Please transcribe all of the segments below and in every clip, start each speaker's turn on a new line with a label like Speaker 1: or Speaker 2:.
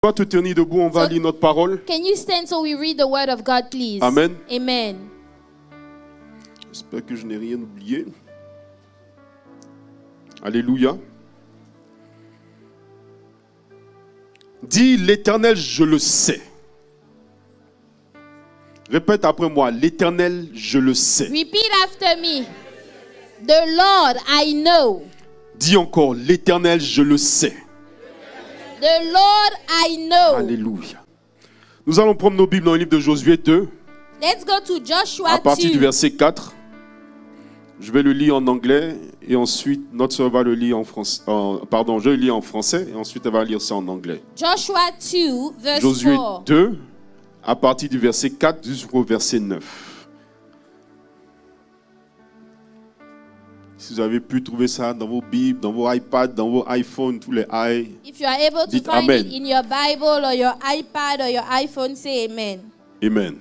Speaker 1: vas te tenir debout, on va lire notre parole.
Speaker 2: Can you stand so we read the word of God, please?
Speaker 1: Amen.
Speaker 2: Amen.
Speaker 1: J'espère que je n'ai rien oublié. Alléluia. Dis l'Éternel, je le sais. Répète après moi, l'Éternel, je le sais.
Speaker 2: Repeat after me. The Lord, I know.
Speaker 1: Dis encore, l'Éternel, je le sais.
Speaker 2: The Lord, I know.
Speaker 1: Alléluia. Nous allons prendre nos Bibles dans le livre de Josué 2.
Speaker 2: Let's go to Joshua
Speaker 1: À partir
Speaker 2: 2.
Speaker 1: du verset 4. Je vais le lire en anglais et ensuite notre soeur va le lire en français. Je le lis en français et ensuite elle va lire ça en anglais.
Speaker 2: Joshua 2, verse
Speaker 1: Josué
Speaker 2: 4.
Speaker 1: 2, à partir du verset 4 jusqu'au verset 9. Si vous avez pu trouver ça dans vos Bibles, dans vos iPads, dans vos iPhones, tous les i.
Speaker 2: If you are able to
Speaker 1: Dites
Speaker 2: find
Speaker 1: Amen.
Speaker 2: it in your Bible or your iPad or your iPhone, say amen.
Speaker 1: Amen.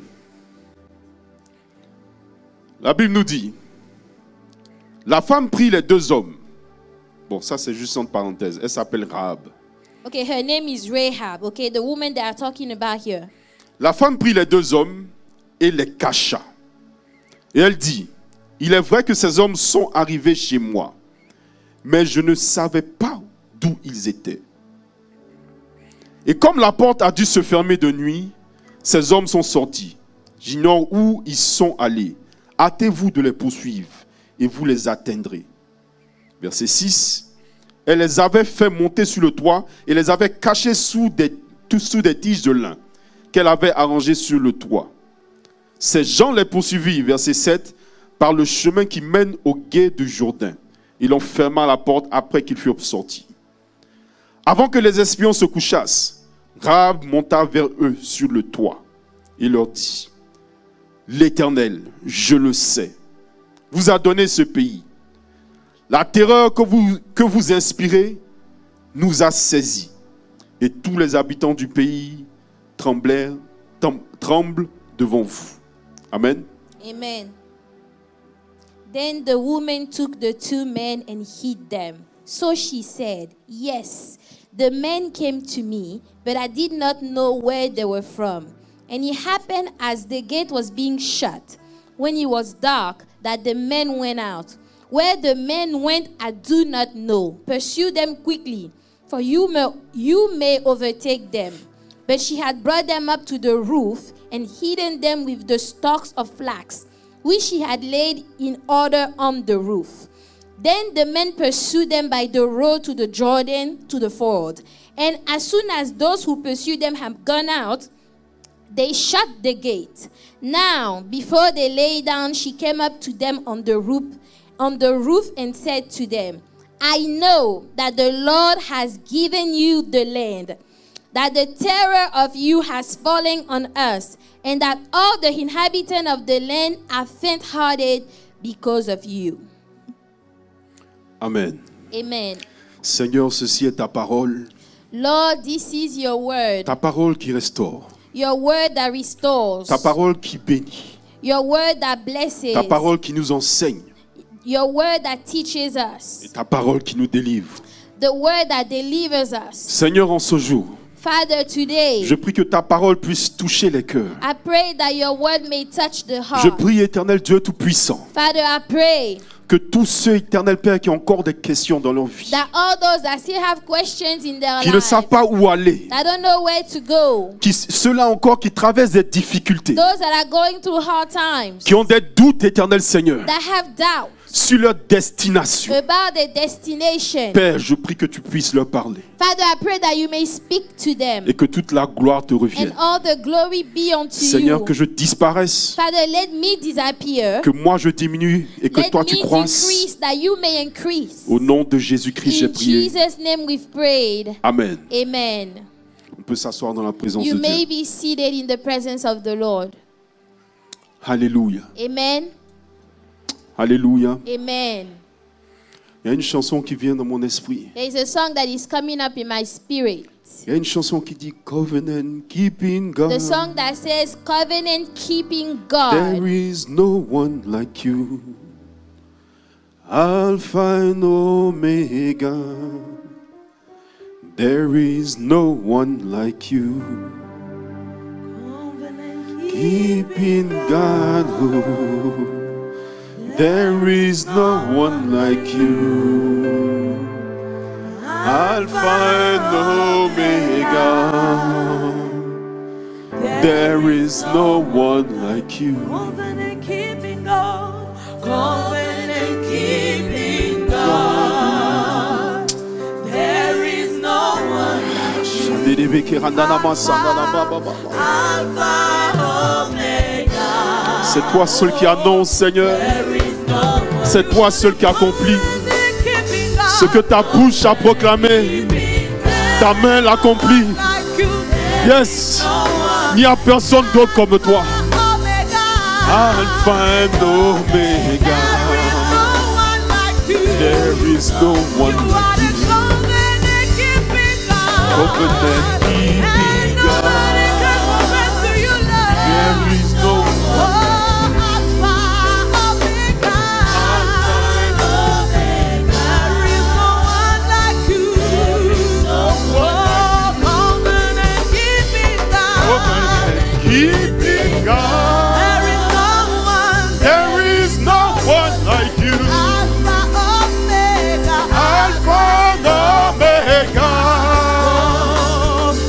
Speaker 1: La Bible nous dit, la femme prit les deux hommes. Bon, ça c'est juste entre parenthèses. Elle s'appelle Rahab.
Speaker 2: Okay, her name is Rahab. Okay, the woman they are talking about here.
Speaker 1: La femme prit les deux hommes et les cacha. Et elle dit, il est vrai que ces hommes sont arrivés chez moi, mais je ne savais pas d'où ils étaient. Et comme la porte a dû se fermer de nuit, ces hommes sont sortis. J'ignore où ils sont allés. Hâtez-vous de les poursuivre et vous les atteindrez. Verset 6. Elle les avait fait monter sur le toit et les avait cachés sous des tiges de lin qu'elle avait arrangées sur le toit. Ces gens les poursuivirent, verset 7, par le chemin qui mène au gué du Jourdain. Ils ont fermé la porte après qu'ils furent sortis. Avant que les espions se couchassent, Rahab monta vers eux sur le toit et leur dit, l'Éternel, je le sais, vous a donné ce pays. La terreur que vous inspirez nous a saisis. Et tous les habitants du pays tremblent devant vous. Amen.
Speaker 2: Amen. Then the woman took the two men and hid them. So she said, yes, the men came to me, but I did not know where they were from. And it happened as the gate was being shut, when it was dark, that the men went out. Where the men went, I do not know. Pursue them quickly, for you may overtake them. But she had brought them up to the roof and hidden them with the stalks of flax, which she had laid in order on the roof. Then the men pursued them by the road to the Jordan, to the ford. And as soon as those who pursued them had gone out, they shut the gate. Now, before they lay down, she came up to them on the roof and said to them, I know that the Lord has given you the land, that the terror of you has fallen on us, and that all the inhabitants of the land are faint-hearted because of you.
Speaker 1: Amen.
Speaker 2: Amen.
Speaker 1: Seigneur, ceci est ta parole.
Speaker 2: Lord, this is your word.
Speaker 1: Ta parole qui restaure.
Speaker 2: Your word that restores.
Speaker 1: Ta parole qui bénit.
Speaker 2: Your word that blesses.
Speaker 1: Ta parole qui nous enseigne.
Speaker 2: Your word that teaches us.
Speaker 1: Et ta parole qui nous délivre.
Speaker 2: The word that delivers us.
Speaker 1: Seigneur, en ce jour,
Speaker 2: Father, today,
Speaker 1: je prie que ta parole puisse toucher les cœurs.
Speaker 2: I pray that your word may touch the heart.
Speaker 1: Je prie, Éternel Dieu Tout-Puissant,
Speaker 2: Father, I pray
Speaker 1: que tous ceux, Éternel Père, qui ont encore des questions dans leur vie,
Speaker 2: that all those that still have questions in their
Speaker 1: qui ne
Speaker 2: lives,
Speaker 1: savent pas où aller,
Speaker 2: that don't know where to go,
Speaker 1: ceux-là encore qui traversent des difficultés,
Speaker 2: those that are going through hard times,
Speaker 1: qui ont des doutes, Éternel Seigneur,
Speaker 2: that have doubt
Speaker 1: sur leur destination.
Speaker 2: about their destination.
Speaker 1: Père, je prie que tu puisses leur parler
Speaker 2: Father, I pray that you may speak to them
Speaker 1: et que toute la gloire te
Speaker 2: and
Speaker 1: revienne.
Speaker 2: all the glory be unto
Speaker 1: Seigneur,
Speaker 2: you.
Speaker 1: que je disparaisse,
Speaker 2: Father, let me disappear.
Speaker 1: que moi je diminue et que
Speaker 2: Let
Speaker 1: toi tu
Speaker 2: me
Speaker 1: croisses.
Speaker 2: decrease that you may increase.
Speaker 1: Au nom de Jésus-Christ, j'ai
Speaker 2: In
Speaker 1: prié.
Speaker 2: Jesus' name we've prayed.
Speaker 1: Amen.
Speaker 2: Amen.
Speaker 1: On peut s'asseoir dans la présence
Speaker 2: You
Speaker 1: de
Speaker 2: may
Speaker 1: Dieu.
Speaker 2: be seated in the presence of the Lord.
Speaker 1: Alléluia.
Speaker 2: Amen.
Speaker 1: Alléluia.
Speaker 2: Amen.
Speaker 1: Il y a une chanson qui vient dans mon esprit.
Speaker 2: There is a song that is coming up in my spirit.
Speaker 1: Il y a une chanson qui dit Covenant Keeping God.
Speaker 2: The song that says, Covenant Keeping God.
Speaker 1: There is no one like you. Alpha and Omega. There is no one like you. Keeping God, oh, there is no one like you. Alpha and Omega, there is no one like you.
Speaker 3: Covenant keeping God, covenant keeping God. There is no one like you. Alpha, Omega.
Speaker 1: C'est toi seul qui annonce, Seigneur. C'est toi seul qui accomplit ce que ta bouche a proclamé. Ta main l'accomplit. Yes. Il n'y a personne d'autre comme toi. Alpha and Omega. There is no one like you. Covenant keeping God. There is no one. Keeping God. There is no one like you. Alpha and Omega.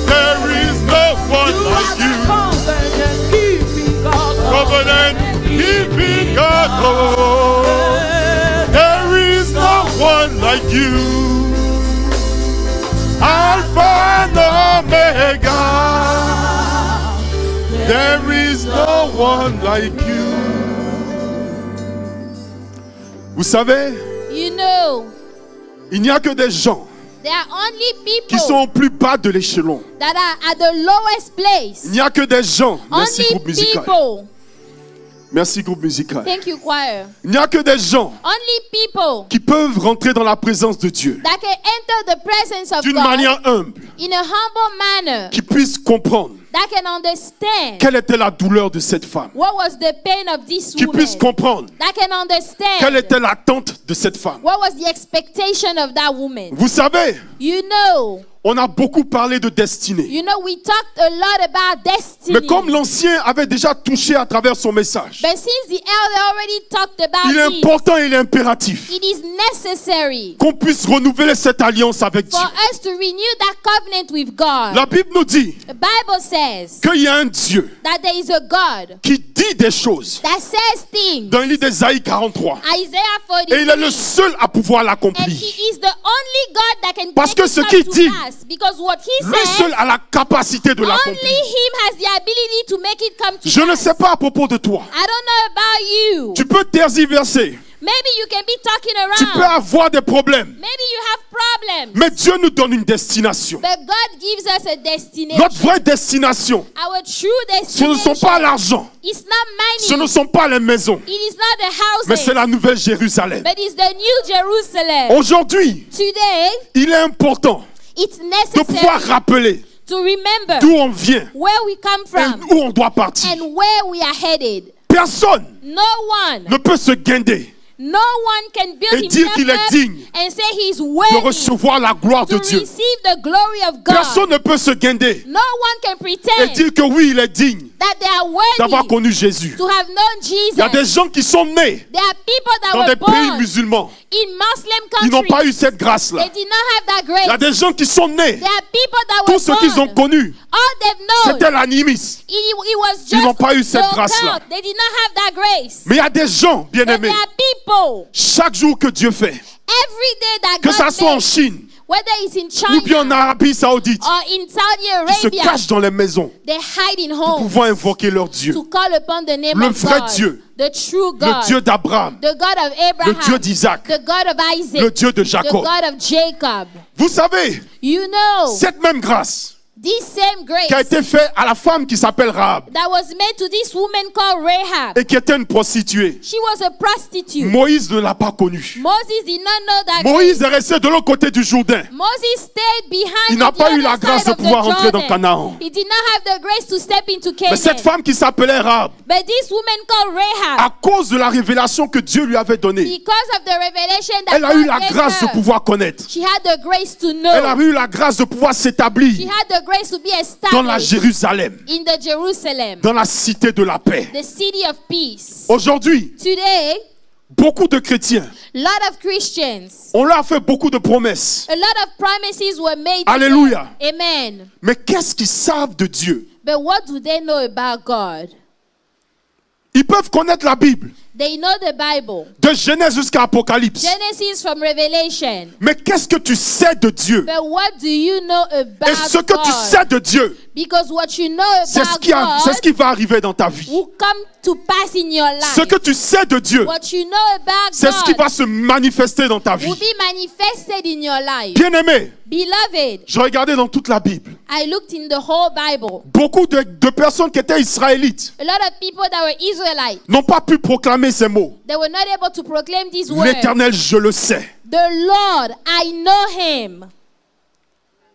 Speaker 1: There is no one like you. Covenant keeping God. Oh, there is no one like you. Alpha and Omega. There is no one like you. Vous savez,
Speaker 2: You know,
Speaker 1: il n'y a que des gens
Speaker 2: there are only
Speaker 1: qui sont
Speaker 2: people
Speaker 1: au plus bas de l'échelon.
Speaker 2: that are at the lowest place.
Speaker 1: Il n'y a que des gens. Merci
Speaker 2: Only
Speaker 1: groupe musical.
Speaker 2: people.
Speaker 1: Merci groupe musical.
Speaker 2: Thank you, choir.
Speaker 1: Il n'y a que des gens
Speaker 2: Only people
Speaker 1: qui peuvent rentrer dans la présence de Dieu
Speaker 2: that can enter the presence of
Speaker 1: d'une
Speaker 2: God
Speaker 1: manière humble,
Speaker 2: in a humble manner,
Speaker 1: qui puissent comprendre
Speaker 2: that can understand
Speaker 1: quelle était la douleur de cette femme,
Speaker 2: what was the pain of this
Speaker 1: qui
Speaker 2: woman,
Speaker 1: puissent comprendre
Speaker 2: that can understand
Speaker 1: quelle était l'attente de cette femme.
Speaker 2: what was the expectation of that woman.
Speaker 1: Vous savez,
Speaker 2: You know,
Speaker 1: on a beaucoup parlé de destinée.
Speaker 2: we talked a lot about destiny.
Speaker 1: Mais comme l'ancien avait déjà touché à travers son message,
Speaker 2: But since the elder already talked about
Speaker 1: il est
Speaker 2: this,
Speaker 1: important et il est impératif
Speaker 2: it is necessary
Speaker 1: qu'on puisse renouveler cette alliance avec Dieu.
Speaker 2: for us to renew that covenant with God.
Speaker 1: La Bible nous dit
Speaker 2: The Bible says
Speaker 1: qu'il y a un Dieu
Speaker 2: that there is a God
Speaker 1: qui dit des choses
Speaker 2: that says things.
Speaker 1: dans le livre d'Ésaïe 43.
Speaker 2: Isaiah
Speaker 1: Et il est le
Speaker 2: 43.
Speaker 1: seul à pouvoir
Speaker 2: And
Speaker 1: l'accomplir.
Speaker 2: he is the only God that can
Speaker 1: Parce
Speaker 2: make
Speaker 1: que
Speaker 2: it
Speaker 1: ce
Speaker 2: come
Speaker 1: qu'il
Speaker 2: to
Speaker 1: dit,
Speaker 2: pass. Because what he
Speaker 1: Lui
Speaker 2: says,
Speaker 1: seul a la capacité de
Speaker 2: only
Speaker 1: l'accomplir.
Speaker 2: him has the ability to make it come to
Speaker 1: Je ne
Speaker 2: pass.
Speaker 1: sais pas à propos de toi.
Speaker 2: I don't know about you.
Speaker 1: Tu peux tergiverser.
Speaker 2: Maybe you can be talking
Speaker 1: Tu peux
Speaker 2: around.
Speaker 1: avoir des problèmes.
Speaker 2: Maybe you have problems.
Speaker 1: Mais Dieu nous donne une destination.
Speaker 2: But God gives us a destination.
Speaker 1: Notre vraie destination,
Speaker 2: Our true
Speaker 1: ce
Speaker 2: destination
Speaker 1: ne sont pas l'argent.
Speaker 2: is not
Speaker 1: Ce ne
Speaker 2: money.
Speaker 1: sont pas les maisons.
Speaker 2: It is not the
Speaker 1: Mais c'est
Speaker 2: houses.
Speaker 1: la nouvelle Jérusalem.
Speaker 2: But it's the new Jerusalem.
Speaker 1: Aujourd'hui,
Speaker 2: Today,
Speaker 1: il est important
Speaker 2: it's
Speaker 1: de pouvoir
Speaker 2: necessary
Speaker 1: rappeler
Speaker 2: to remember
Speaker 1: d'où on vient
Speaker 2: where we come
Speaker 1: et
Speaker 2: from
Speaker 1: où on doit partir.
Speaker 2: and where we are headed.
Speaker 1: Personne
Speaker 2: No one,
Speaker 1: ne peut se guinder
Speaker 2: no one can build
Speaker 1: et dire
Speaker 2: himself
Speaker 1: qu'il est
Speaker 2: up
Speaker 1: digne
Speaker 2: and say he's
Speaker 1: de
Speaker 2: worthy
Speaker 1: recevoir la gloire de
Speaker 2: to
Speaker 1: Dieu.
Speaker 2: receive the glory of God.
Speaker 1: Personne ne peut se guinder
Speaker 2: No one can
Speaker 1: et
Speaker 2: pretend
Speaker 1: dire que oui, il est digne
Speaker 2: that they are
Speaker 1: d'avoir
Speaker 2: worthy
Speaker 1: connu Jésus.
Speaker 2: to have known
Speaker 1: Il y a des
Speaker 2: Jesus.
Speaker 1: gens qui sont nés
Speaker 2: There are people that
Speaker 1: dans
Speaker 2: were
Speaker 1: des pays
Speaker 2: born
Speaker 1: musulmans.
Speaker 2: in Muslim
Speaker 1: Ils n'ont pas eu
Speaker 2: countries.
Speaker 1: cette grâce-là.
Speaker 2: They did not have that
Speaker 1: Il y a
Speaker 2: grace.
Speaker 1: des gens qui sont nés.
Speaker 2: There are people that
Speaker 1: Tout
Speaker 2: were
Speaker 1: ce qu'ils ont
Speaker 2: born.
Speaker 1: connu,
Speaker 2: All they've known,
Speaker 1: c'était l'animisme.
Speaker 2: it was
Speaker 1: Ils n'ont
Speaker 2: just
Speaker 1: pas eu cette
Speaker 2: the
Speaker 1: grâce-là.
Speaker 2: account. They did not have that grace.
Speaker 1: Mais il y a des gens,
Speaker 2: But
Speaker 1: bien-aimés,
Speaker 2: there are people,
Speaker 1: chaque jour que Dieu fait,
Speaker 2: every day that
Speaker 1: que ça
Speaker 2: God
Speaker 1: soit en
Speaker 2: makes,
Speaker 1: Chine
Speaker 2: whether it's in
Speaker 1: ou bien en
Speaker 2: China
Speaker 1: Arabie Saoudite,
Speaker 2: or in Saudi
Speaker 1: qui se
Speaker 2: Arabia,
Speaker 1: cachent dans les maisons
Speaker 2: they hide in
Speaker 1: pour
Speaker 2: homes
Speaker 1: pouvoir invoquer leur Dieu.
Speaker 2: to call upon the name
Speaker 1: Le
Speaker 2: of
Speaker 1: vrai
Speaker 2: God,
Speaker 1: Dieu.
Speaker 2: the true
Speaker 1: Le
Speaker 2: God,
Speaker 1: Dieu d'Abraham,
Speaker 2: the God of
Speaker 1: le
Speaker 2: Abraham,
Speaker 1: Dieu d'Isaac,
Speaker 2: the God of Isaac,
Speaker 1: le Dieu de
Speaker 2: the
Speaker 1: Jacob.
Speaker 2: God of Jacob.
Speaker 1: Vous savez,
Speaker 2: You know,
Speaker 1: cette même grâce,
Speaker 2: this same grace
Speaker 1: qui a été fait à la femme qui s'appelle Rahab
Speaker 2: that was made to this woman called Rahab.
Speaker 1: et qui était une prostituée.
Speaker 2: She was a prostitute.
Speaker 1: Moïse ne l'a pas connue.
Speaker 2: Moses did not know that
Speaker 1: Moïse
Speaker 2: grace.
Speaker 1: est resté de l'autre côté du Jourdain.
Speaker 2: Moses stayed behind
Speaker 1: Il n'a
Speaker 2: on the
Speaker 1: pas eu
Speaker 2: other
Speaker 1: la grâce
Speaker 2: side
Speaker 1: de
Speaker 2: of the
Speaker 1: pouvoir entrer dans
Speaker 2: Jordan.
Speaker 1: Canaan.
Speaker 2: He did not have the grace to step into
Speaker 1: Mais cette
Speaker 2: Canaan.
Speaker 1: femme qui s'appelait Rahab,
Speaker 2: But this woman called Rahab,
Speaker 1: à cause de la révélation que Dieu lui avait donnée,
Speaker 2: because of the revelation that
Speaker 1: elle a eu
Speaker 2: God
Speaker 1: la
Speaker 2: gave
Speaker 1: grâce de
Speaker 2: her,
Speaker 1: pouvoir connaître.
Speaker 2: she had the grace to know.
Speaker 1: Elle a eu la grâce de pouvoir
Speaker 2: She
Speaker 1: s'établir
Speaker 2: had the grace to be
Speaker 1: dans la
Speaker 2: established
Speaker 1: Jérusalem,
Speaker 2: in the Jerusalem,
Speaker 1: dans la cité de la paix.
Speaker 2: the city of peace.
Speaker 1: Aujourd'hui,
Speaker 2: Today,
Speaker 1: beaucoup de chrétiens,
Speaker 2: lot of Christians,
Speaker 1: on leur a fait beaucoup de promesses.
Speaker 2: a lot of promises were made to
Speaker 1: Alléluia.
Speaker 2: them. Amen.
Speaker 1: Mais qu'est-ce qu'ils savent de Dieu?
Speaker 2: But what do they know about God?
Speaker 1: Ils peuvent connaître la Bible,
Speaker 2: They know the Bible,
Speaker 1: de Genèse jusqu'à Apocalypse.
Speaker 2: Genesis from Revelation.
Speaker 1: Mais qu'est-ce que tu sais de Dieu?
Speaker 2: But what do you know about
Speaker 1: Et ce que
Speaker 2: God?
Speaker 1: tu sais de Dieu,
Speaker 2: Because what you know
Speaker 1: c'est ce
Speaker 2: about
Speaker 1: qui
Speaker 2: God
Speaker 1: va arriver dans ta vie.
Speaker 2: will come to pass in your life.
Speaker 1: Ce que tu sais de Dieu,
Speaker 2: What you know about
Speaker 1: c'est ce qui
Speaker 2: God
Speaker 1: va se manifester dans ta vie.
Speaker 2: will be manifested in your life.
Speaker 1: Bien-aimé,
Speaker 2: Beloved,
Speaker 1: je regardais dans toute la Bible.
Speaker 2: I looked in the whole Bible.
Speaker 1: Beaucoup de personnes qui étaient israélites
Speaker 2: A lot of people that were Israelites,
Speaker 1: n'ont pas pu proclamer ces mots.
Speaker 2: they were not able to proclaim these words.
Speaker 1: L'Éternel, je le sais.
Speaker 2: The Lord, I know him.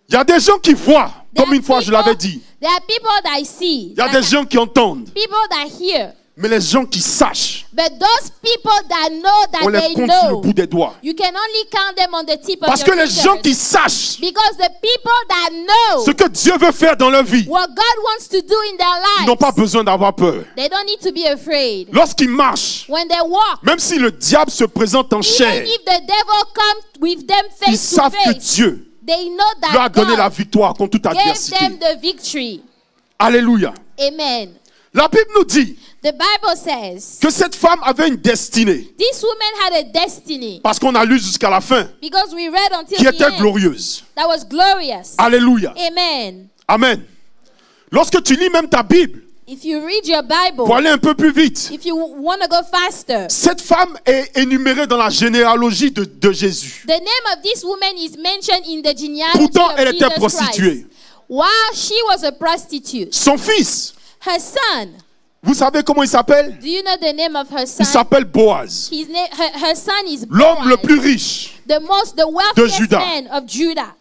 Speaker 1: Il y a des gens qui voient,
Speaker 2: There
Speaker 1: comme
Speaker 2: are
Speaker 1: une fois je
Speaker 2: people-
Speaker 1: l'avais dit.
Speaker 2: There are people that I see,
Speaker 1: Il y a des gens qui entendent,
Speaker 2: people that hear,
Speaker 1: mais les gens qui sachent,
Speaker 2: but those people that know
Speaker 1: on
Speaker 2: that
Speaker 1: les
Speaker 2: they
Speaker 1: compte sur le
Speaker 2: know,
Speaker 1: bout des doigts.
Speaker 2: you can only count them on the tip of
Speaker 1: Parce que
Speaker 2: your
Speaker 1: les gens
Speaker 2: fingers.
Speaker 1: qui sachent
Speaker 2: Because the people that know
Speaker 1: ce que Dieu veut faire dans leur vie,
Speaker 2: what God wants to do in their
Speaker 1: ils n'ont
Speaker 2: lives,
Speaker 1: pas besoin d'avoir peur.
Speaker 2: they don't need to be afraid.
Speaker 1: Lorsqu'ils marchent,
Speaker 2: When they walk,
Speaker 1: même si le diable se présente en
Speaker 2: even
Speaker 1: chair,
Speaker 2: if the devil comes with them
Speaker 1: ils
Speaker 2: face to
Speaker 1: savent que
Speaker 2: face,
Speaker 1: Dieu
Speaker 2: they know
Speaker 1: leur a
Speaker 2: that
Speaker 1: donné la
Speaker 2: God
Speaker 1: victoire contre toute
Speaker 2: gave
Speaker 1: adversité.
Speaker 2: them the victory.
Speaker 1: Alléluia.
Speaker 2: Amen.
Speaker 1: La Bible nous dit
Speaker 2: The Bible says
Speaker 1: que cette femme avait une destinée,
Speaker 2: this woman had a destiny,
Speaker 1: parce qu'on a lu jusqu'à la fin,
Speaker 2: because we read until
Speaker 1: qui
Speaker 2: the
Speaker 1: était
Speaker 2: end,
Speaker 1: glorieuse.
Speaker 2: that was glorious.
Speaker 1: Alléluia.
Speaker 2: Amen.
Speaker 1: Amen. Lorsque tu lis même ta Bible,
Speaker 2: If you read your Bible,
Speaker 1: pour aller un peu plus vite,
Speaker 2: if you want to go faster,
Speaker 1: cette femme est énumérée dans la généalogie de Jésus.
Speaker 2: the name of this woman is mentioned in the genealogy
Speaker 1: Pourtant,
Speaker 2: of
Speaker 1: elle était
Speaker 2: Jesus
Speaker 1: prostituée.
Speaker 2: Christ. While she was a prostitute,
Speaker 1: Son fils,
Speaker 2: her son,
Speaker 1: vous savez comment il s'appelle?
Speaker 2: do you know the name of her
Speaker 1: Il
Speaker 2: son?
Speaker 1: s'appelle Boaz,
Speaker 2: His name, her son is
Speaker 1: l'homme le
Speaker 2: Boaz,
Speaker 1: plus riche.
Speaker 2: the wealthiest
Speaker 1: Juda.
Speaker 2: man of Judah.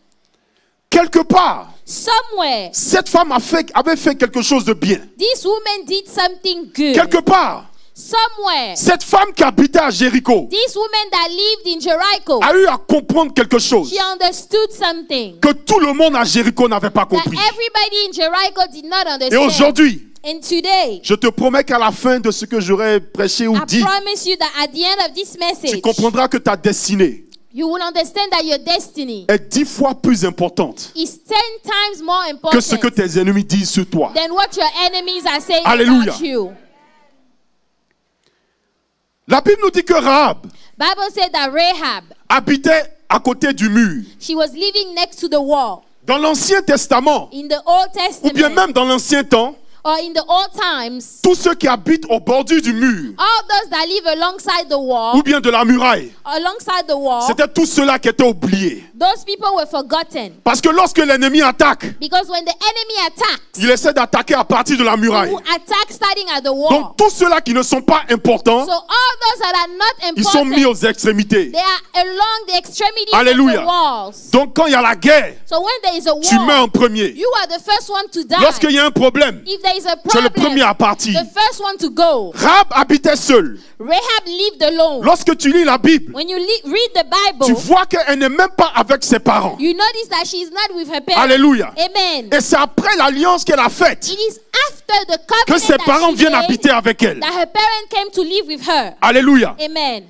Speaker 1: Quelque part,
Speaker 2: Somewhere,
Speaker 1: cette femme avait fait quelque chose de bien.
Speaker 2: this woman did something good.
Speaker 1: Quelque part,
Speaker 2: Somewhere,
Speaker 1: cette femme qui habitait à Jéricho
Speaker 2: this woman that lived in Jericho,
Speaker 1: a eu à comprendre quelque chose
Speaker 2: she understood something
Speaker 1: que tout le monde à Jéricho n'avait pas
Speaker 2: that
Speaker 1: compris.
Speaker 2: everybody in Jericho did not
Speaker 1: Et
Speaker 2: understand.
Speaker 1: aujourd'hui,
Speaker 2: And today,
Speaker 1: je te promets qu'à la fin de ce que j'aurai prêché ou
Speaker 2: I
Speaker 1: dit,
Speaker 2: promise you that at the end of this
Speaker 1: tu
Speaker 2: message,
Speaker 1: comprendras que ta destinée
Speaker 2: you will understand that your destiny
Speaker 1: est 10 fois plus importante
Speaker 2: is 10 times more
Speaker 1: que ce que
Speaker 2: important
Speaker 1: tes ennemis disent sur toi.
Speaker 2: than what your enemies are saying
Speaker 1: Alléluia.
Speaker 2: about you.
Speaker 1: La Bible nous dit que Rahab
Speaker 2: Bible said that Rahab,
Speaker 1: habitait à côté du mur.
Speaker 2: she was living next to the wall.
Speaker 1: Dans l'Ancien Testament,
Speaker 2: In the Old
Speaker 1: ou bien
Speaker 2: Testament,
Speaker 1: même dans l'Ancien temps,
Speaker 2: or in the old times,
Speaker 1: tous ceux qui habitent au bordure du mur,
Speaker 2: all those that live alongside the wall,
Speaker 1: ou bien de la muraille,
Speaker 2: alongside the wall,
Speaker 1: c'était tous ceux-là qui étaient oubliés.
Speaker 2: those people were forgotten.
Speaker 1: Parce que lorsque l'ennemi attaque,
Speaker 2: Because when the enemy attacks,
Speaker 1: il essaie d'attaquer à partir de la muraille.
Speaker 2: who attack starting at the wall.
Speaker 1: Donc tous ceux-là qui ne sont pas importants,
Speaker 2: So all those that are not
Speaker 1: ils sont mis
Speaker 2: important,
Speaker 1: aux extrémités.
Speaker 2: they are along the extremities
Speaker 1: Alléluia.
Speaker 2: of the walls.
Speaker 1: Donc quand il y a la guerre,
Speaker 2: So when there is a
Speaker 1: tu meurs
Speaker 2: war,
Speaker 1: en premier.
Speaker 2: you are the first one to die.
Speaker 1: Lorsqu'il y a un problème,
Speaker 2: If there is a
Speaker 1: tu es le
Speaker 2: problem,
Speaker 1: premier à partir.
Speaker 2: the first one to go.
Speaker 1: Rahab habitait seul.
Speaker 2: Rahab lived alone.
Speaker 1: Lorsque tu lis la Bible,
Speaker 2: When you read the
Speaker 1: tu
Speaker 2: Bible,
Speaker 1: vois qu'elle n'est même pas avec ses parents.
Speaker 2: you notice that she is not with her parents.
Speaker 1: Alléluia.
Speaker 2: Amen.
Speaker 1: Et c'est après l'alliance qu'elle a faite
Speaker 2: It is after the
Speaker 1: que
Speaker 2: covenant
Speaker 1: ses parents
Speaker 2: that she
Speaker 1: viennent
Speaker 2: made
Speaker 1: habiter avec elle.
Speaker 2: that her parents came to live with her.
Speaker 1: Alléluia.
Speaker 2: Amen.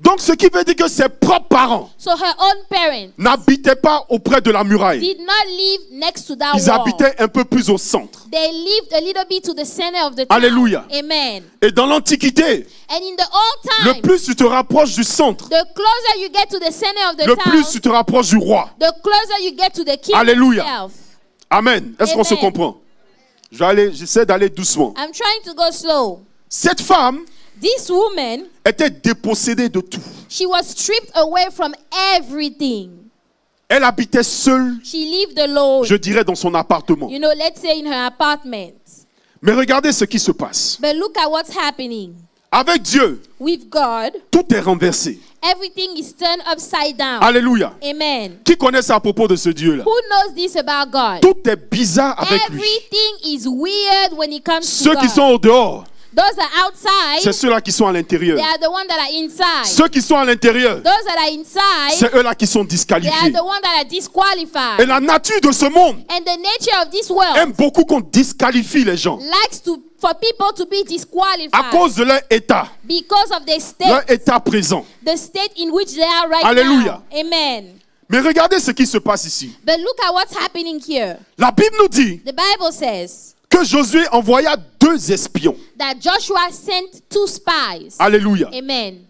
Speaker 1: Donc ce qui veut dire que ses propres parents
Speaker 2: So her own parents
Speaker 1: n'habitaient pas auprès de la muraille.
Speaker 2: did not live next to that
Speaker 1: Ils
Speaker 2: wall.
Speaker 1: habitaient un peu plus au centre.
Speaker 2: They lived a little bit to the center of the town.
Speaker 1: Alléluia.
Speaker 2: Amen.
Speaker 1: Et dans l'Antiquité,
Speaker 2: And in the old
Speaker 1: le
Speaker 2: time,
Speaker 1: plus tu te rapproches du centre,
Speaker 2: the closer you get to the center of the
Speaker 1: le
Speaker 2: town,
Speaker 1: plus tu te rapproches du roi.
Speaker 2: the closer you get to the king
Speaker 1: Alléluia.
Speaker 2: himself.
Speaker 1: Amen. Est-ce qu'on se
Speaker 2: Amen.
Speaker 1: comprend? J'essaie d'aller doucement.
Speaker 2: I'm trying to go slow.
Speaker 1: Cette femme
Speaker 2: This woman,
Speaker 1: était dépossédée de tout.
Speaker 2: she was stripped away from everything.
Speaker 1: Elle habitait seule,
Speaker 2: She lived alone.
Speaker 1: je dirais, dans son appartement.
Speaker 2: You know, let's say in her apartment.
Speaker 1: Mais regardez ce qui se passe.
Speaker 2: But look at what's happening.
Speaker 1: Avec Dieu,
Speaker 2: With God,
Speaker 1: tout est renversé.
Speaker 2: everything is turned upside down.
Speaker 1: Alléluia.
Speaker 2: Amen.
Speaker 1: Qui connaît ça à propos de ce Dieu-là?
Speaker 2: Who knows this about God?
Speaker 1: Tout est bizarre avec lui.
Speaker 2: Everything is weird when it comes to
Speaker 1: Ceux qui
Speaker 2: God.
Speaker 1: sont au dehors,
Speaker 2: Those are
Speaker 1: c'est
Speaker 2: outside.
Speaker 1: ceux-là qui sont à l'intérieur.
Speaker 2: They are the ones that are inside.
Speaker 1: Ceux qui sont à l'intérieur,
Speaker 2: Those that are inside,
Speaker 1: c'est eux-là qui sont
Speaker 2: they are
Speaker 1: disqualifiés.
Speaker 2: the ones that are
Speaker 1: Et
Speaker 2: disqualified.
Speaker 1: la nature de ce monde
Speaker 2: And the nature of this world
Speaker 1: aime beaucoup qu'on disqualifie les gens
Speaker 2: likes for people to be
Speaker 1: à
Speaker 2: disqualified
Speaker 1: cause de leur état,
Speaker 2: because of their
Speaker 1: leur
Speaker 2: state,
Speaker 1: état présent.
Speaker 2: the state in which they are right
Speaker 1: Alléluia.
Speaker 2: now. Amen.
Speaker 1: Mais regardez ce qui se passe ici.
Speaker 2: But look at what's happening here.
Speaker 1: La Bible nous dit
Speaker 2: The Bible says
Speaker 1: que Josué envoya 2 espions.
Speaker 2: that Joshua sent 2 spies.
Speaker 1: Alléluia.
Speaker 2: Amen.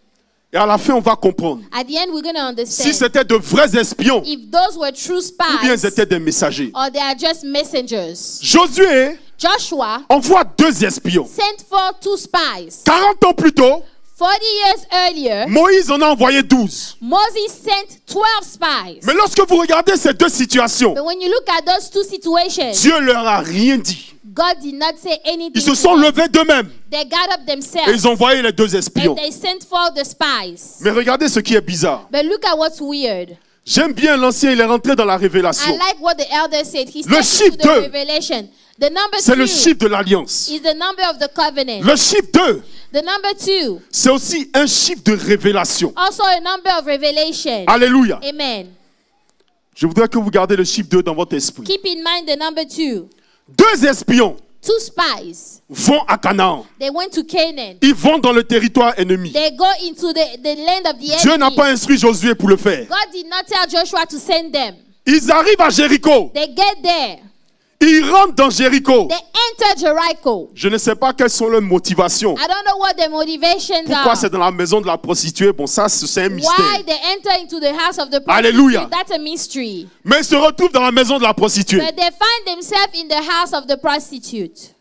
Speaker 1: Et à la fin, on va comprendre.
Speaker 2: At the end, we're going to
Speaker 1: Si
Speaker 2: understand
Speaker 1: c'était de vrais espions
Speaker 2: if those were true
Speaker 1: ou bien ils
Speaker 2: spies
Speaker 1: étaient des messagers.
Speaker 2: or they are just messengers.
Speaker 1: Josué
Speaker 2: Joshua
Speaker 1: envoie 2 espions.
Speaker 2: sent for 2 spies.
Speaker 1: 40 ans plus tôt,
Speaker 2: 40 years earlier,
Speaker 1: Moïse en a envoyé 12.
Speaker 2: Moses sent 12 spies.
Speaker 1: Mais lorsque vous regardez ces 2 situations,
Speaker 2: But when you look at those 2 situations,
Speaker 1: Dieu leur a rien dit.
Speaker 2: God did not say anything.
Speaker 1: Ils se
Speaker 2: to
Speaker 1: sont
Speaker 2: them.
Speaker 1: levés d'eux-mêmes
Speaker 2: They got up
Speaker 1: et
Speaker 2: themselves
Speaker 1: ils ont envoyé les 2 espions.
Speaker 2: and they sent for the spies.
Speaker 1: Mais regardez ce qui est bizarre.
Speaker 2: But look at what's weird.
Speaker 1: J'aime bien l'ancien, il est rentré dans la
Speaker 2: I
Speaker 1: révélation.
Speaker 2: like what the elder said. He
Speaker 1: Le
Speaker 2: stepped into
Speaker 1: chiffre
Speaker 2: the
Speaker 1: 2,
Speaker 2: revelation. The number
Speaker 1: c'est
Speaker 2: 2
Speaker 1: le chiffre de l'alliance.
Speaker 2: is the number of the covenant.
Speaker 1: Le chiffre 2,
Speaker 2: The number 2,
Speaker 1: c'est aussi un chiffre de révélation.
Speaker 2: also a number of revelation.
Speaker 1: Alléluia.
Speaker 2: Amen.
Speaker 1: Je voudrais que vous gardez le chiffre 2 dans votre esprit.
Speaker 2: Keep in mind the number 2.
Speaker 1: 2 espions
Speaker 2: 2 spies.
Speaker 1: vont à Canaan.
Speaker 2: They went to Canaan.
Speaker 1: Ils vont dans le territoire ennemi.
Speaker 2: They go into the land of the
Speaker 1: Dieu n'a
Speaker 2: enemy.
Speaker 1: pas instruit Josué pour le faire.
Speaker 2: God did not tell Joshua to send them.
Speaker 1: Ils arrivent à Jéricho.
Speaker 2: They get there.
Speaker 1: Ils rentrent dans Jéricho.
Speaker 2: They enter Jericho.
Speaker 1: Je ne sais pas quelles sont leurs motivations.
Speaker 2: I don't know what their motivations
Speaker 1: Pourquoi
Speaker 2: are.
Speaker 1: c'est dans la maison de la prostituée? Bon, ça, c'est un mystère.
Speaker 2: Why they enter into the house of the prostitute,
Speaker 1: Alléluia.
Speaker 2: that's a mystery.
Speaker 1: Mais ils se retrouvent dans la maison de la prostituée.
Speaker 2: But they find themselves in the house of the prostitute.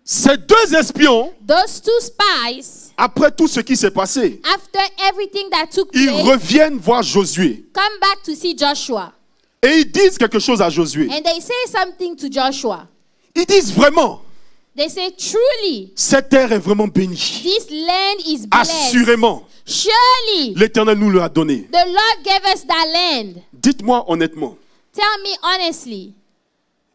Speaker 1: Ces 2 espions,
Speaker 2: Those 2 spies,
Speaker 1: après tout ce qui s'est passé,
Speaker 2: after everything that took
Speaker 1: ils
Speaker 2: place,
Speaker 1: reviennent voir Josué.
Speaker 2: come back to see Joshua.
Speaker 1: Et ils disent quelque chose à Josué.
Speaker 2: And they say something to Joshua.
Speaker 1: Ils disent vraiment,
Speaker 2: They say, truly,
Speaker 1: cette terre est vraiment bénie.
Speaker 2: this land is blessed.
Speaker 1: Assurément,
Speaker 2: Surely,
Speaker 1: l'Éternel nous l'a donné.
Speaker 2: the Lord gave us that land.
Speaker 1: Dites-moi honnêtement.
Speaker 2: Tell me honestly.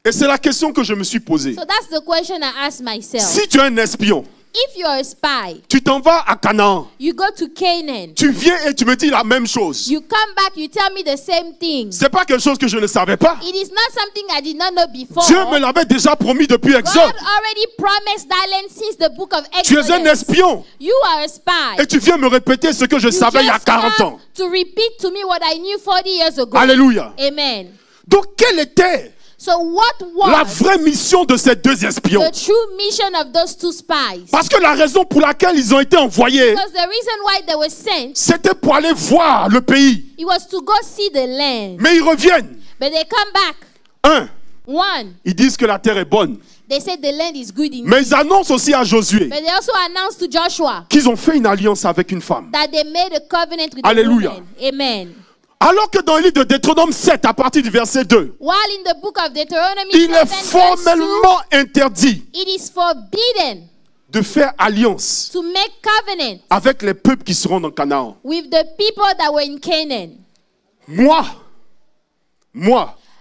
Speaker 1: Et c'est la question que je me suis posée.
Speaker 2: So that's the question I asked myself.
Speaker 1: Si tu es un espion,
Speaker 2: If you're a spy,
Speaker 1: tu t'en vas à Canaan,
Speaker 2: you go to Canaan.
Speaker 1: tu viens et tu me dis la même chose.
Speaker 2: You come back, you tell me the same thing.
Speaker 1: C'est pas quelque chose que je ne savais pas.
Speaker 2: It is not something I did not know before.
Speaker 1: Dieu me l'avait déjà promis depuis
Speaker 2: God
Speaker 1: Exode.
Speaker 2: already promised that land since the book of
Speaker 1: Tu es un
Speaker 2: Exodus.
Speaker 1: espion
Speaker 2: You are a spy.
Speaker 1: et tu viens me répéter ce que je
Speaker 2: You
Speaker 1: savais il y a
Speaker 2: just
Speaker 1: 40
Speaker 2: come
Speaker 1: ans.
Speaker 2: to repeat to me what I knew 40 years ago.
Speaker 1: Alléluia.
Speaker 2: Amen.
Speaker 1: Donc quelle était
Speaker 2: So what
Speaker 1: la
Speaker 2: was
Speaker 1: vraie mission de ces 2 espions?
Speaker 2: the true mission of those 2 spies?
Speaker 1: Parce que la raison pour laquelle ils ont été envoyés,
Speaker 2: Because the reason why they were sent,
Speaker 1: c'était pour aller voir le pays.
Speaker 2: it was to go see the land.
Speaker 1: Mais ils reviennent.
Speaker 2: But they come back.
Speaker 1: 1.
Speaker 2: One,
Speaker 1: Ils disent que la terre est bonne.
Speaker 2: they said the land is good indeed.
Speaker 1: Mais ils annoncent aussi à Josué
Speaker 2: But they also announced to Joshua
Speaker 1: qu'ils ont fait une alliance avec une femme.
Speaker 2: that they made a covenant with
Speaker 1: Alléluia.
Speaker 2: the woman. Amen.
Speaker 1: Alors que dans le livre de Deutéronome 7, à partir du verset 2,
Speaker 2: While in the book of Deuteronomy
Speaker 1: il
Speaker 2: 7
Speaker 1: est
Speaker 2: and verse 2,
Speaker 1: formellement interdit
Speaker 2: it is forbidden
Speaker 1: de faire alliance
Speaker 2: to make covenant
Speaker 1: avec les peuples qui seront dans Canaan.
Speaker 2: with the people that were in Canaan.
Speaker 1: Moi,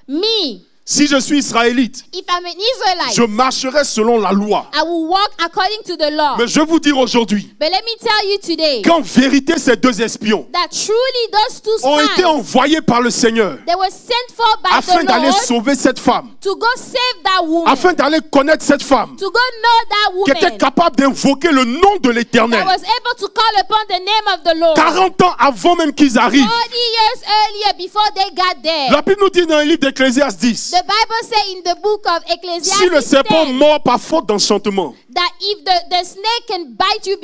Speaker 2: Me,
Speaker 1: si je suis israélite,
Speaker 2: if I'm an Israelite,
Speaker 1: je marcherai selon la loi.
Speaker 2: I will walk according to the law.
Speaker 1: Mais je vais vous dire aujourd'hui
Speaker 2: But let me tell you today
Speaker 1: qu'en vérité, ces 2 espions
Speaker 2: that truly those 2
Speaker 1: ont été
Speaker 2: spies,
Speaker 1: envoyés par le Seigneur
Speaker 2: they were sent for by
Speaker 1: afin
Speaker 2: the
Speaker 1: d'aller
Speaker 2: Lord
Speaker 1: sauver cette femme,
Speaker 2: to go save that woman,
Speaker 1: afin d'aller connaître cette femme
Speaker 2: to go know
Speaker 1: qui
Speaker 2: that
Speaker 1: était
Speaker 2: woman
Speaker 1: capable d'invoquer le nom de
Speaker 2: that
Speaker 1: l'Éternel.
Speaker 2: was able to call upon the name of the Lord
Speaker 1: 40 ans avant même qu'ils
Speaker 2: 40
Speaker 1: arrivent.
Speaker 2: years earlier before they got there.
Speaker 1: La Bible nous dit dans le livre d'Ecclésiaste 10,
Speaker 2: The Bible says in the book of Ecclesiastes
Speaker 1: si le serpent
Speaker 2: 10
Speaker 1: mord par faute d'enchantement,
Speaker 2: that if the snake can bite you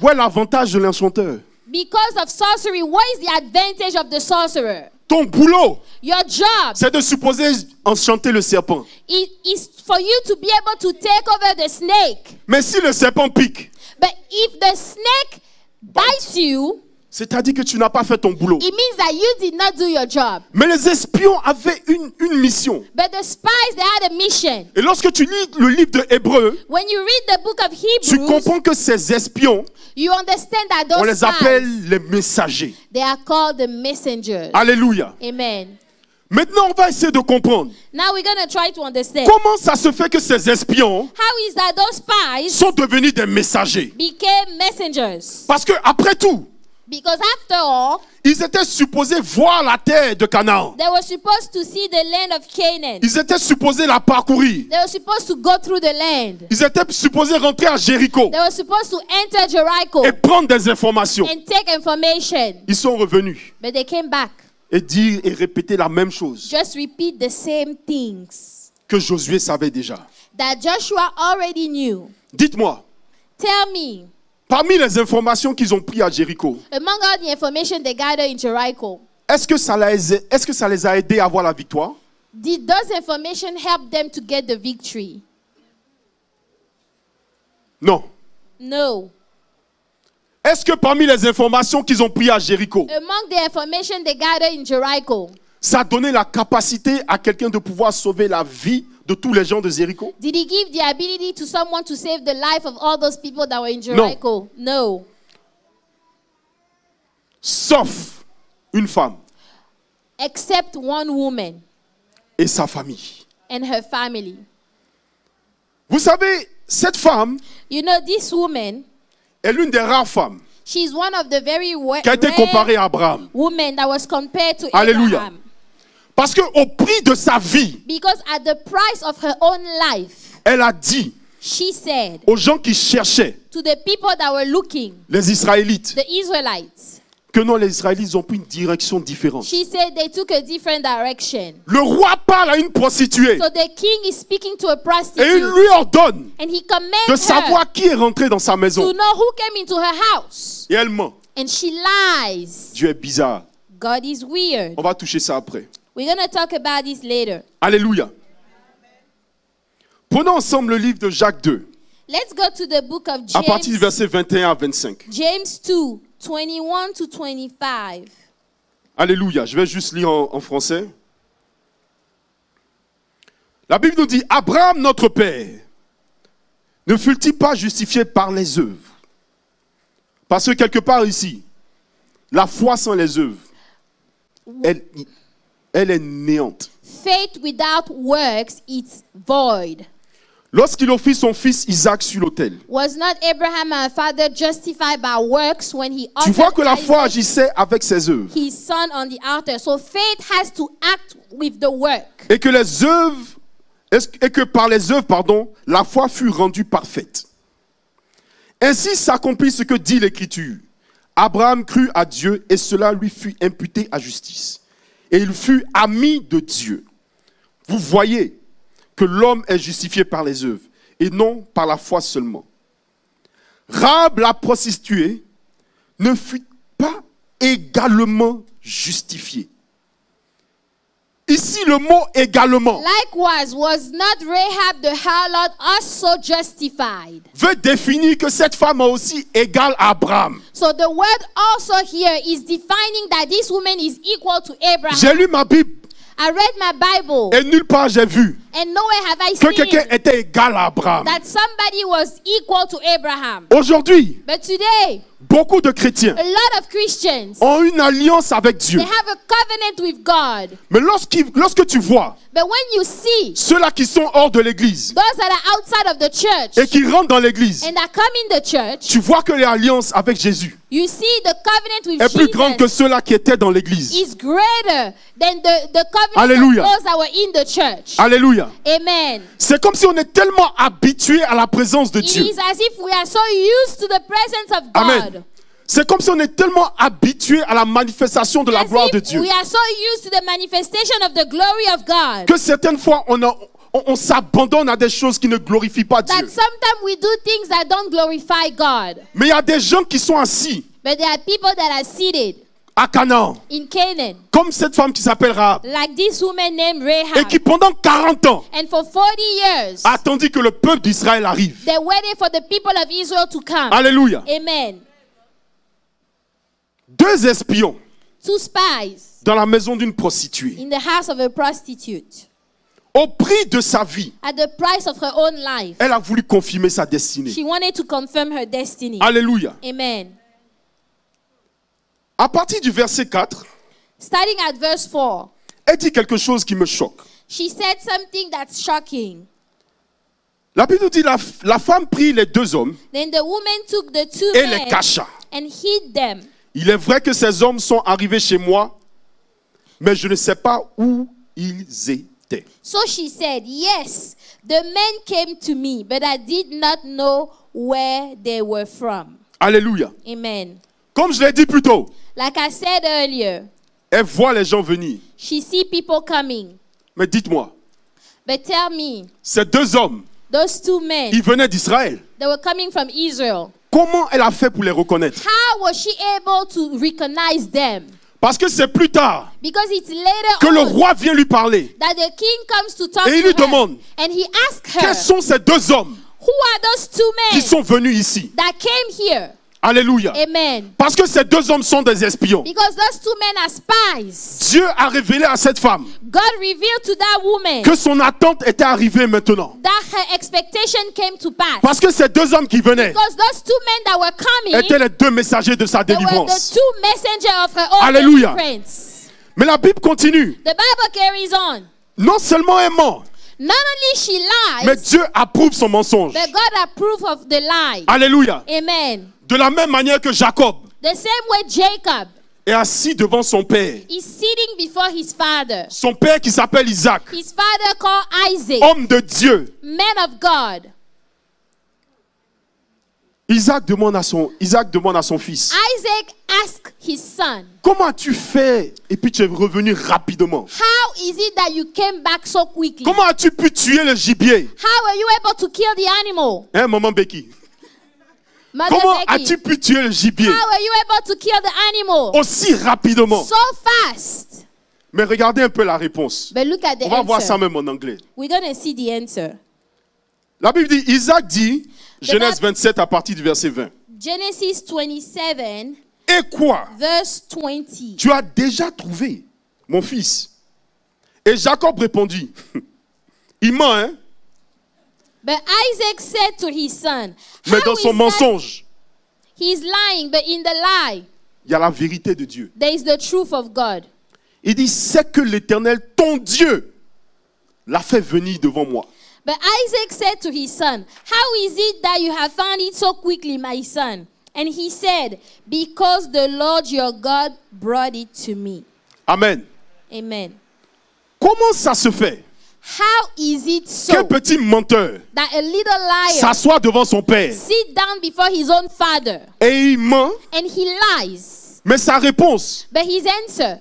Speaker 1: où est l'avantage de l'enchanteur?
Speaker 2: because of sorcery, what is the advantage of the sorcerer?
Speaker 1: Ton boulot,
Speaker 2: Your job
Speaker 1: c'est de supposer enchanter le serpent.
Speaker 2: is for you to be able to take over the snake.
Speaker 1: Mais si le serpent pique,
Speaker 2: But if the snake bites you,
Speaker 1: C'est-à-dire que tu n'as pas fait ton boulot.
Speaker 2: It means that you did not do your job.
Speaker 1: Mais les espions avaient une mission.
Speaker 2: But the spies, they had a mission.
Speaker 1: Et lorsque tu lis le livre de Hébreux,
Speaker 2: When you read the book of
Speaker 1: tu
Speaker 2: Hebrews,
Speaker 1: comprends que ces espions,
Speaker 2: you understand that
Speaker 1: on
Speaker 2: those
Speaker 1: les
Speaker 2: spies,
Speaker 1: appelle les messagers.
Speaker 2: they are called the messengers.
Speaker 1: Alléluia.
Speaker 2: Amen.
Speaker 1: Maintenant, on va essayer de comprendre.
Speaker 2: Now we're going to try to understand.
Speaker 1: Comment ça se fait que ces espions
Speaker 2: How is that those spies
Speaker 1: sont devenus des messagers?
Speaker 2: became messengers?
Speaker 1: Parce que après tout,
Speaker 2: Because after all,
Speaker 1: ils étaient supposés voir la terre de Canaan.
Speaker 2: they were supposed to see the land of Canaan.
Speaker 1: Ils étaient supposés la parcourir.
Speaker 2: They were supposed to go through the land.
Speaker 1: Ils étaient supposés rentrer à Jéricho
Speaker 2: They were supposed to enter Jericho
Speaker 1: et prendre des informations.
Speaker 2: and take information.
Speaker 1: Ils sont revenus
Speaker 2: But they came back.
Speaker 1: et dire et répéter la même chose
Speaker 2: Just repeat the same things
Speaker 1: que Josué savait déjà.
Speaker 2: that Joshua already knew.
Speaker 1: Dites-moi,
Speaker 2: Tell me,
Speaker 1: parmi les informations qu'ils ont prises à Jéricho,
Speaker 2: among all the information they gathered in Jericho,
Speaker 1: est-ce que ça les a aidés à avoir la victoire?
Speaker 2: did those information help them to get the victory?
Speaker 1: Non.
Speaker 2: No.
Speaker 1: Est-ce que parmi les informations qu'ils ont prises à Jéricho,
Speaker 2: Among the information they gathered in Jericho,
Speaker 1: ça a donné la capacité à quelqu'un de pouvoir sauver la vie de tous les gens de Jéricho?
Speaker 2: did he give the ability to someone to save the life of all those people that were in Jericho? No.
Speaker 1: Sauf une femme
Speaker 2: Except one woman
Speaker 1: et sa famille.
Speaker 2: and her family.
Speaker 1: Vous savez, cette femme
Speaker 2: You know, this woman,
Speaker 1: est l'une des rares femmes
Speaker 2: she's one of the very
Speaker 1: qui a été
Speaker 2: rare
Speaker 1: comparée à Abraham.
Speaker 2: women that was compared to
Speaker 1: Alléluia.
Speaker 2: Abraham.
Speaker 1: Parce qu'au prix de sa vie,
Speaker 2: Because at the price of her own life,
Speaker 1: elle a dit
Speaker 2: she said
Speaker 1: aux gens qui cherchaient,
Speaker 2: to the people that were looking,
Speaker 1: les Israélites,
Speaker 2: the Israelites,
Speaker 1: que non, les Israélites ont pris une direction différente.
Speaker 2: she said they took a different direction.
Speaker 1: Le roi parle à une prostituée
Speaker 2: So the king is speaking to a
Speaker 1: et il
Speaker 2: prostitute,
Speaker 1: lui ordonne
Speaker 2: and he
Speaker 1: de
Speaker 2: commands her
Speaker 1: savoir qui est rentré dans sa
Speaker 2: to
Speaker 1: maison.
Speaker 2: know who came into her house.
Speaker 1: Et elle ment.
Speaker 2: And she lies.
Speaker 1: Dieu est bizarre.
Speaker 2: God is weird.
Speaker 1: On va toucher ça après.
Speaker 2: We're going to talk about this later.
Speaker 1: Alléluia. Prenons ensemble le livre de Jacques 2,
Speaker 2: Let's go to the book of
Speaker 1: à partir du
Speaker 2: James,
Speaker 1: verset 21 à 25.
Speaker 2: James 2, 21 to 25.
Speaker 1: Alléluia. Je vais juste lire en français. La Bible nous dit, Abraham, notre père, ne fut-il pas justifié par les œuvres? Parce que quelque part ici, la foi sans les œuvres, elle est néante.
Speaker 2: Faith without works is void.
Speaker 1: Lorsqu'il offrit son fils Isaac sur l'autel,
Speaker 2: Was not Abraham our father justified by works when he
Speaker 1: tu vois que la
Speaker 2: offered
Speaker 1: foi
Speaker 2: Isaac,
Speaker 1: agissait avec ses œuvres.
Speaker 2: his son on the altar? So faith has to act with the work.
Speaker 1: Et que par les œuvres, la foi fut rendue parfaite. Ainsi s'accomplit ce que dit l'Écriture. Abraham crut à Dieu et cela lui fut imputé à justice. Et il fut ami de Dieu. Vous voyez que l'homme est justifié par les œuvres et non par la foi seulement. Rahab la prostituée ne fut pas également justifiée. Ici, le mot également
Speaker 2: Likewise, was not Rahab the harlot also justified?
Speaker 1: veut définir que cette femme est aussi égale à Abraham.
Speaker 2: So the word also here is defining that this woman is equal to Abraham.
Speaker 1: J'ai lu ma Bible
Speaker 2: I read my Bible
Speaker 1: et nulle part j'ai vu
Speaker 2: and nowhere have I
Speaker 1: que quelqu'un
Speaker 2: seen
Speaker 1: était égal à Abraham.
Speaker 2: that somebody was equal to Abraham.
Speaker 1: Aujourd'hui,
Speaker 2: But today,
Speaker 1: beaucoup de chrétiens
Speaker 2: a lot of Christians,
Speaker 1: ont une alliance avec Dieu.
Speaker 2: they have a covenant with God.
Speaker 1: Mais lorsque tu vois
Speaker 2: But when you see
Speaker 1: ceux-là qui sont hors de l'église
Speaker 2: those that are outside of the church
Speaker 1: et qui rentrent dans l'église,
Speaker 2: and that come in the church,
Speaker 1: tu vois que l'alliance avec Jésus
Speaker 2: you see the covenant with
Speaker 1: est plus grande que
Speaker 2: Jesus
Speaker 1: ceux-là qui étaient dans l'église.
Speaker 2: is greater than the covenant
Speaker 1: Alléluia.
Speaker 2: of those that were in the church.
Speaker 1: Alléluia.
Speaker 2: Amen.
Speaker 1: C'est comme si on est tellement habitué à la présence de
Speaker 2: It
Speaker 1: Dieu.
Speaker 2: is as if we are so used to the presence of God.
Speaker 1: Amen. C'est comme si on est tellement habitué à la manifestation de la
Speaker 2: As
Speaker 1: gloire
Speaker 2: if
Speaker 1: de Dieu
Speaker 2: we are so used to the manifestation of the glory of God
Speaker 1: que certaines fois on s'abandonne à des choses qui ne glorifient pas
Speaker 2: that
Speaker 1: Dieu.
Speaker 2: sometimes we do things that don't glorify God.
Speaker 1: Mais il y a des gens qui sont assis
Speaker 2: But there are people that are seated
Speaker 1: à Canaan,
Speaker 2: in Canaan,
Speaker 1: comme cette femme qui s'appelle Rahab,
Speaker 2: like this woman named
Speaker 1: et
Speaker 2: Rahab.
Speaker 1: qui pendant 40 ans
Speaker 2: And for 40 years,
Speaker 1: a attendu que le peuple d'Israël arrive.
Speaker 2: they waited for the people of Israel to come.
Speaker 1: Alléluia.
Speaker 2: Amen.
Speaker 1: 2 espions
Speaker 2: 2 spies
Speaker 1: dans la maison d'une prostituée.
Speaker 2: in the house of a prostitute.
Speaker 1: Au prix de sa vie,
Speaker 2: At the price of her own life,
Speaker 1: elle a voulu confirmer sa destinée.
Speaker 2: she wanted to confirm her destiny.
Speaker 1: Alléluia.
Speaker 2: Amen.
Speaker 1: À partir du verset 4,
Speaker 2: Starting at verse 4,
Speaker 1: elle dit quelque chose qui me choque.
Speaker 2: she said something that's shocking.
Speaker 1: La Bible nous dit la femme prit les 2 hommes
Speaker 2: Then the woman took the 2
Speaker 1: et les
Speaker 2: men
Speaker 1: cacha.
Speaker 2: and hid them.
Speaker 1: Il est vrai que ces hommes sont arrivés chez moi, mais je ne sais pas où ils étaient.
Speaker 2: So she said, yes, the men came to me, but I did not know where they were from.
Speaker 1: Alléluia.
Speaker 2: Amen.
Speaker 1: Comme je l'ai dit plus tôt,
Speaker 2: Like I said earlier,
Speaker 1: elle voit les gens venir.
Speaker 2: she see people coming.
Speaker 1: Mais dites-moi,
Speaker 2: But tell me,
Speaker 1: ces 2 hommes,
Speaker 2: those 2 men,
Speaker 1: ils venaient d'Israël.
Speaker 2: they were coming from Israel.
Speaker 1: Comment elle a fait pour les reconnaître?
Speaker 2: How was she able to recognize them?
Speaker 1: Parce que c'est plus tard
Speaker 2: Because it's later
Speaker 1: que le
Speaker 2: on
Speaker 1: roi vient lui parler.
Speaker 2: that the king comes to talk
Speaker 1: Et il
Speaker 2: to
Speaker 1: lui
Speaker 2: her.
Speaker 1: demande,
Speaker 2: And he asked her,
Speaker 1: quels sont ces 2 hommes
Speaker 2: who are those 2
Speaker 1: qui
Speaker 2: men
Speaker 1: sont venus ici?
Speaker 2: that came here?
Speaker 1: Alléluia.
Speaker 2: Amen.
Speaker 1: Parce que ces 2 hommes sont des espions.
Speaker 2: Because those 2 men are spies.
Speaker 1: Dieu a révélé à cette femme
Speaker 2: God revealed to that woman
Speaker 1: que son attente était arrivée maintenant.
Speaker 2: that her expectation came to pass.
Speaker 1: Parce que ces 2 hommes qui venaient
Speaker 2: Because those 2 men that were coming,
Speaker 1: étaient les 2 messagers de sa
Speaker 2: they were the
Speaker 1: délivrance.
Speaker 2: 2 messengers of her own
Speaker 1: Alléluia.
Speaker 2: deliverance.
Speaker 1: Mais la Bible continue.
Speaker 2: The Bible carries on.
Speaker 1: Non seulement elle ment,
Speaker 2: Not only she
Speaker 1: mais
Speaker 2: lies,
Speaker 1: Dieu approuve son mensonge.
Speaker 2: but God approved of the lie.
Speaker 1: Alléluia.
Speaker 2: Amen.
Speaker 1: De la même manière que Jacob
Speaker 2: The same way Jacob
Speaker 1: est assis devant son père.
Speaker 2: is sitting before his father.
Speaker 1: Son père qui s'appelle Isaac,
Speaker 2: His father called Isaac,
Speaker 1: homme de Dieu.
Speaker 2: man of God.
Speaker 1: Isaac demande à son fils,
Speaker 2: Isaac asked his son,
Speaker 1: comment as-tu fait et puis tu es revenu rapidement?
Speaker 2: how is it that you came back so quickly?
Speaker 1: Comment as-tu pu tuer le gibier?
Speaker 2: How were you able to kill the animal?
Speaker 1: Hein, maman Becky?
Speaker 2: Mother
Speaker 1: Comment
Speaker 2: Becky,
Speaker 1: as-tu pu tuer le gibier
Speaker 2: how were you able to kill the animal
Speaker 1: aussi rapidement?
Speaker 2: so fast?
Speaker 1: Mais regardez un peu la réponse.
Speaker 2: But look at the
Speaker 1: On va voir ça
Speaker 2: answer.
Speaker 1: même en anglais.
Speaker 2: We're going to see the answer.
Speaker 1: La Bible dit, Isaac dit, Genèse
Speaker 2: Bible-
Speaker 1: 27 à partir du verset 20.
Speaker 2: Genesis 27,
Speaker 1: Et quoi?
Speaker 2: verse 20.
Speaker 1: Tu as déjà trouvé, mon fils. Et Jacob répondit, il ment, hein?
Speaker 2: But Isaac said to his son,
Speaker 1: Mais
Speaker 2: how
Speaker 1: dans son
Speaker 2: is that
Speaker 1: mensonge,
Speaker 2: he's lying, but in the lie,
Speaker 1: il y a la vérité de Dieu.
Speaker 2: there is the truth of God.
Speaker 1: Il dit, c'est que l'Éternel, ton Dieu, l'a fait venir devant moi.
Speaker 2: But Isaac said to his son, how is it that you have found it so quickly, my son? And he said, because the Lord your God brought it to me.
Speaker 1: Amen.
Speaker 2: Amen.
Speaker 1: Comment ça se fait
Speaker 2: How is it
Speaker 1: qu'un
Speaker 2: so
Speaker 1: petit menteur
Speaker 2: that a little liar
Speaker 1: s'assoit devant son père
Speaker 2: sit down before his own father
Speaker 1: et il ment,
Speaker 2: and he lies?
Speaker 1: mais sa réponse
Speaker 2: But his answer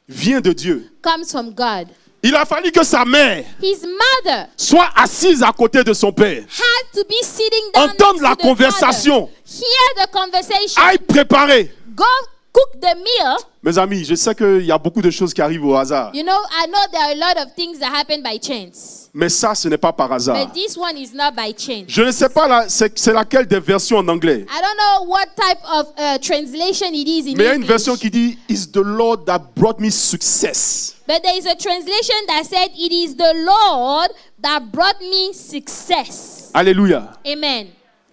Speaker 1: vient de Dieu.
Speaker 2: comes from God.
Speaker 1: Il a fallu que sa mère
Speaker 2: His mother
Speaker 1: soit assise à côté de son père,
Speaker 2: had to be sitting down
Speaker 1: entendre
Speaker 2: next
Speaker 1: la
Speaker 2: to the
Speaker 1: conversation,
Speaker 2: father, hear the conversation,
Speaker 1: aille préparer.
Speaker 2: go cook the meal.
Speaker 1: Mes amis, je sais qu'il y a beaucoup de choses qui arrivent au hasard,
Speaker 2: You know, I know there are a lot of things that happen by chance.
Speaker 1: mais ça, ce n'est pas par hasard.
Speaker 2: But this one is not by chance.
Speaker 1: Je ne sais pas, c'est laquelle des versions en anglais.
Speaker 2: I don't know what type of translation it is in
Speaker 1: Mais il y a une
Speaker 2: English.
Speaker 1: version qui dit, It's the Lord that brought me success.
Speaker 2: But there is a translation that said, it is the Lord that brought me success.
Speaker 1: Alléluia.
Speaker 2: Amen.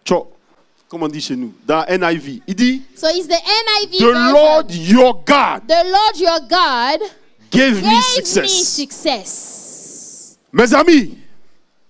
Speaker 1: Tcho, comme on dit chez nous, dans NIV, il dit,
Speaker 2: So it's the NIV
Speaker 1: The
Speaker 2: version.
Speaker 1: Lord your God
Speaker 2: The Lord your God
Speaker 1: gave me
Speaker 2: gave me
Speaker 1: success.
Speaker 2: success.
Speaker 1: Mes amis,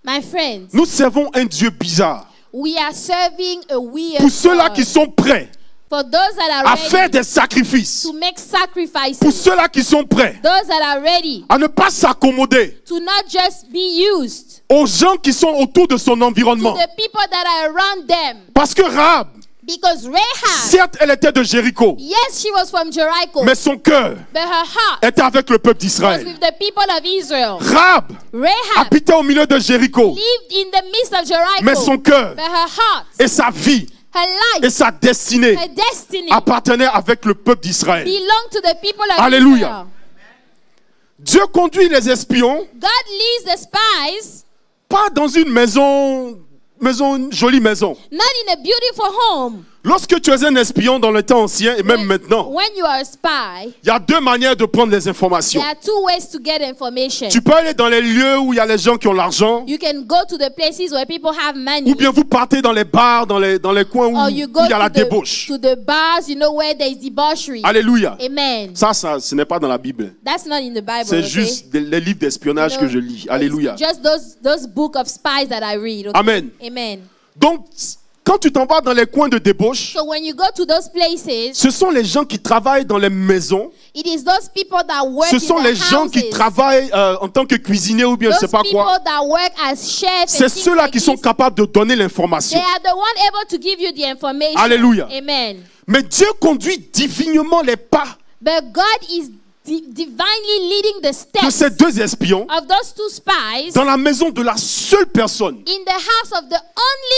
Speaker 2: My friends,
Speaker 1: nous servons un Dieu bizarre.
Speaker 2: we are serving a weird
Speaker 1: Pour ceux-là
Speaker 2: God.
Speaker 1: qui sont prêts
Speaker 2: For those that are
Speaker 1: à
Speaker 2: ready
Speaker 1: faire des sacrifices,
Speaker 2: to make sacrifices.
Speaker 1: pour ceux-là qui sont prêts
Speaker 2: Those that are ready
Speaker 1: à ne pas s'accommoder
Speaker 2: to not just be used.
Speaker 1: aux gens qui sont autour de son
Speaker 2: To
Speaker 1: environnement.
Speaker 2: the people that are around them.
Speaker 1: Parce que Rahab,
Speaker 2: Because Rahab,
Speaker 1: certes, elle était de Jéricho,
Speaker 2: yes, she was from Jericho,
Speaker 1: mais son cœur
Speaker 2: but her heart
Speaker 1: était avec le peuple
Speaker 2: was
Speaker 1: d'Israël.
Speaker 2: with the people of Israel.
Speaker 1: Rahab
Speaker 2: Rahab
Speaker 1: habitait au milieu de Jéricho,
Speaker 2: lived in the midst of Jericho,
Speaker 1: mais son cœur
Speaker 2: but her heart,
Speaker 1: et sa vie
Speaker 2: her
Speaker 1: et
Speaker 2: life,
Speaker 1: sa destinée
Speaker 2: her destiny
Speaker 1: appartenaient avec le peuple d'Israël.
Speaker 2: belonged to the people of
Speaker 1: Alléluia.
Speaker 2: Israel.
Speaker 1: Dieu conduit les espions
Speaker 2: God leads the spies
Speaker 1: pas dans une maison, une jolie maison,
Speaker 2: not in a beautiful home,
Speaker 1: Lorsque tu es un espion dans le temps ancien et même maintenant,
Speaker 2: when you are a spy,
Speaker 1: il y a deux manières de prendre les informations.
Speaker 2: there are two ways to get information.
Speaker 1: Tu peux aller dans les lieux où il y a les gens qui ont l'argent,
Speaker 2: You can go to the places where people have money,
Speaker 1: ou bien vous partez dans les bars, dans les coins où
Speaker 2: or you go
Speaker 1: il y a la
Speaker 2: to
Speaker 1: débauche.
Speaker 2: the bars, you know, where there is debauchery.
Speaker 1: Alléluia.
Speaker 2: Amen.
Speaker 1: Ça, ce n'est pas dans la Bible.
Speaker 2: That's not in the Bible.
Speaker 1: C'est
Speaker 2: Okay?
Speaker 1: juste les livres d'espionnage
Speaker 2: You
Speaker 1: que
Speaker 2: know,
Speaker 1: je lis. Alléluia.
Speaker 2: it's just those book of spies that I read. Okay?
Speaker 1: Amen.
Speaker 2: Amen.
Speaker 1: Donc, quand tu t'en vas dans les coins de débauche,
Speaker 2: So when you go to those places,
Speaker 1: ce sont les gens qui travaillent dans les maisons.
Speaker 2: it is those people that work
Speaker 1: Ce sont
Speaker 2: in
Speaker 1: les
Speaker 2: the
Speaker 1: gens qui
Speaker 2: houses.
Speaker 1: travaillent en tant que cuisiniers ou bien je ne sais
Speaker 2: Those
Speaker 1: pas
Speaker 2: people
Speaker 1: quoi.
Speaker 2: that work as chefs.
Speaker 1: C'est
Speaker 2: and things
Speaker 1: ceux-là
Speaker 2: like
Speaker 1: qui sont
Speaker 2: this,
Speaker 1: capables de donner l'information.
Speaker 2: they are the one able to give you the information.
Speaker 1: Alléluia.
Speaker 2: Amen.
Speaker 1: Mais Dieu conduit divinement les pas
Speaker 2: But God is divinely leading the
Speaker 1: de
Speaker 2: steps
Speaker 1: ces deux espions
Speaker 2: of those two spies
Speaker 1: dans la maison de la seule personne
Speaker 2: in the house of the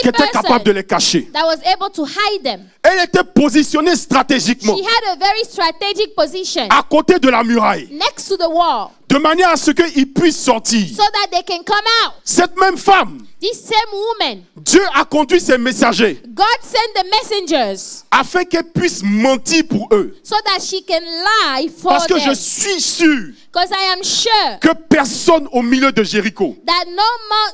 Speaker 1: qui
Speaker 2: only
Speaker 1: était capable de
Speaker 2: person
Speaker 1: les cacher.
Speaker 2: that was able to hide them.
Speaker 1: Elle était positionnée stratégiquement
Speaker 2: She had a very strategic position
Speaker 1: à côté de la muraille,
Speaker 2: next to the wall
Speaker 1: de manière à ce qu'ils puissent sortir.
Speaker 2: so that they can come out.
Speaker 1: Cette même femme,
Speaker 2: This same woman,
Speaker 1: Dieu a conduit ses messagers
Speaker 2: God sent the messengers
Speaker 1: afin qu'elle puisse mentir pour eux.
Speaker 2: so that she can lie for
Speaker 1: Parce que je
Speaker 2: them.
Speaker 1: suis sûr
Speaker 2: Because I am sure
Speaker 1: que personne au milieu de Jéricho
Speaker 2: that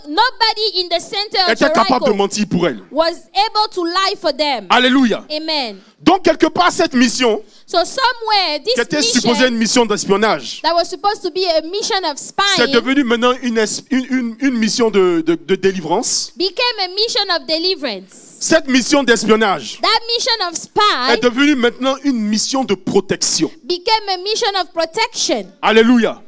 Speaker 2: nobody in the center of
Speaker 1: était capable de
Speaker 2: Jericho
Speaker 1: mentir pour elle.
Speaker 2: was able to lie for them.
Speaker 1: Alléluia.
Speaker 2: Amen.
Speaker 1: Donc quelque part cette mission,
Speaker 2: So somewhere
Speaker 1: qui
Speaker 2: this
Speaker 1: était supposée
Speaker 2: mission
Speaker 1: une mission d'espionnage,
Speaker 2: that was supposed to be a mission of
Speaker 1: c'est
Speaker 2: spying
Speaker 1: devenu maintenant une mission de délivrance.
Speaker 2: became a mission of deliverance.
Speaker 1: Cette mission d'espionnage
Speaker 2: That mission of
Speaker 1: est
Speaker 2: spy
Speaker 1: devenue maintenant une mission de protection.
Speaker 2: became a mission of protection.
Speaker 1: Alléluia.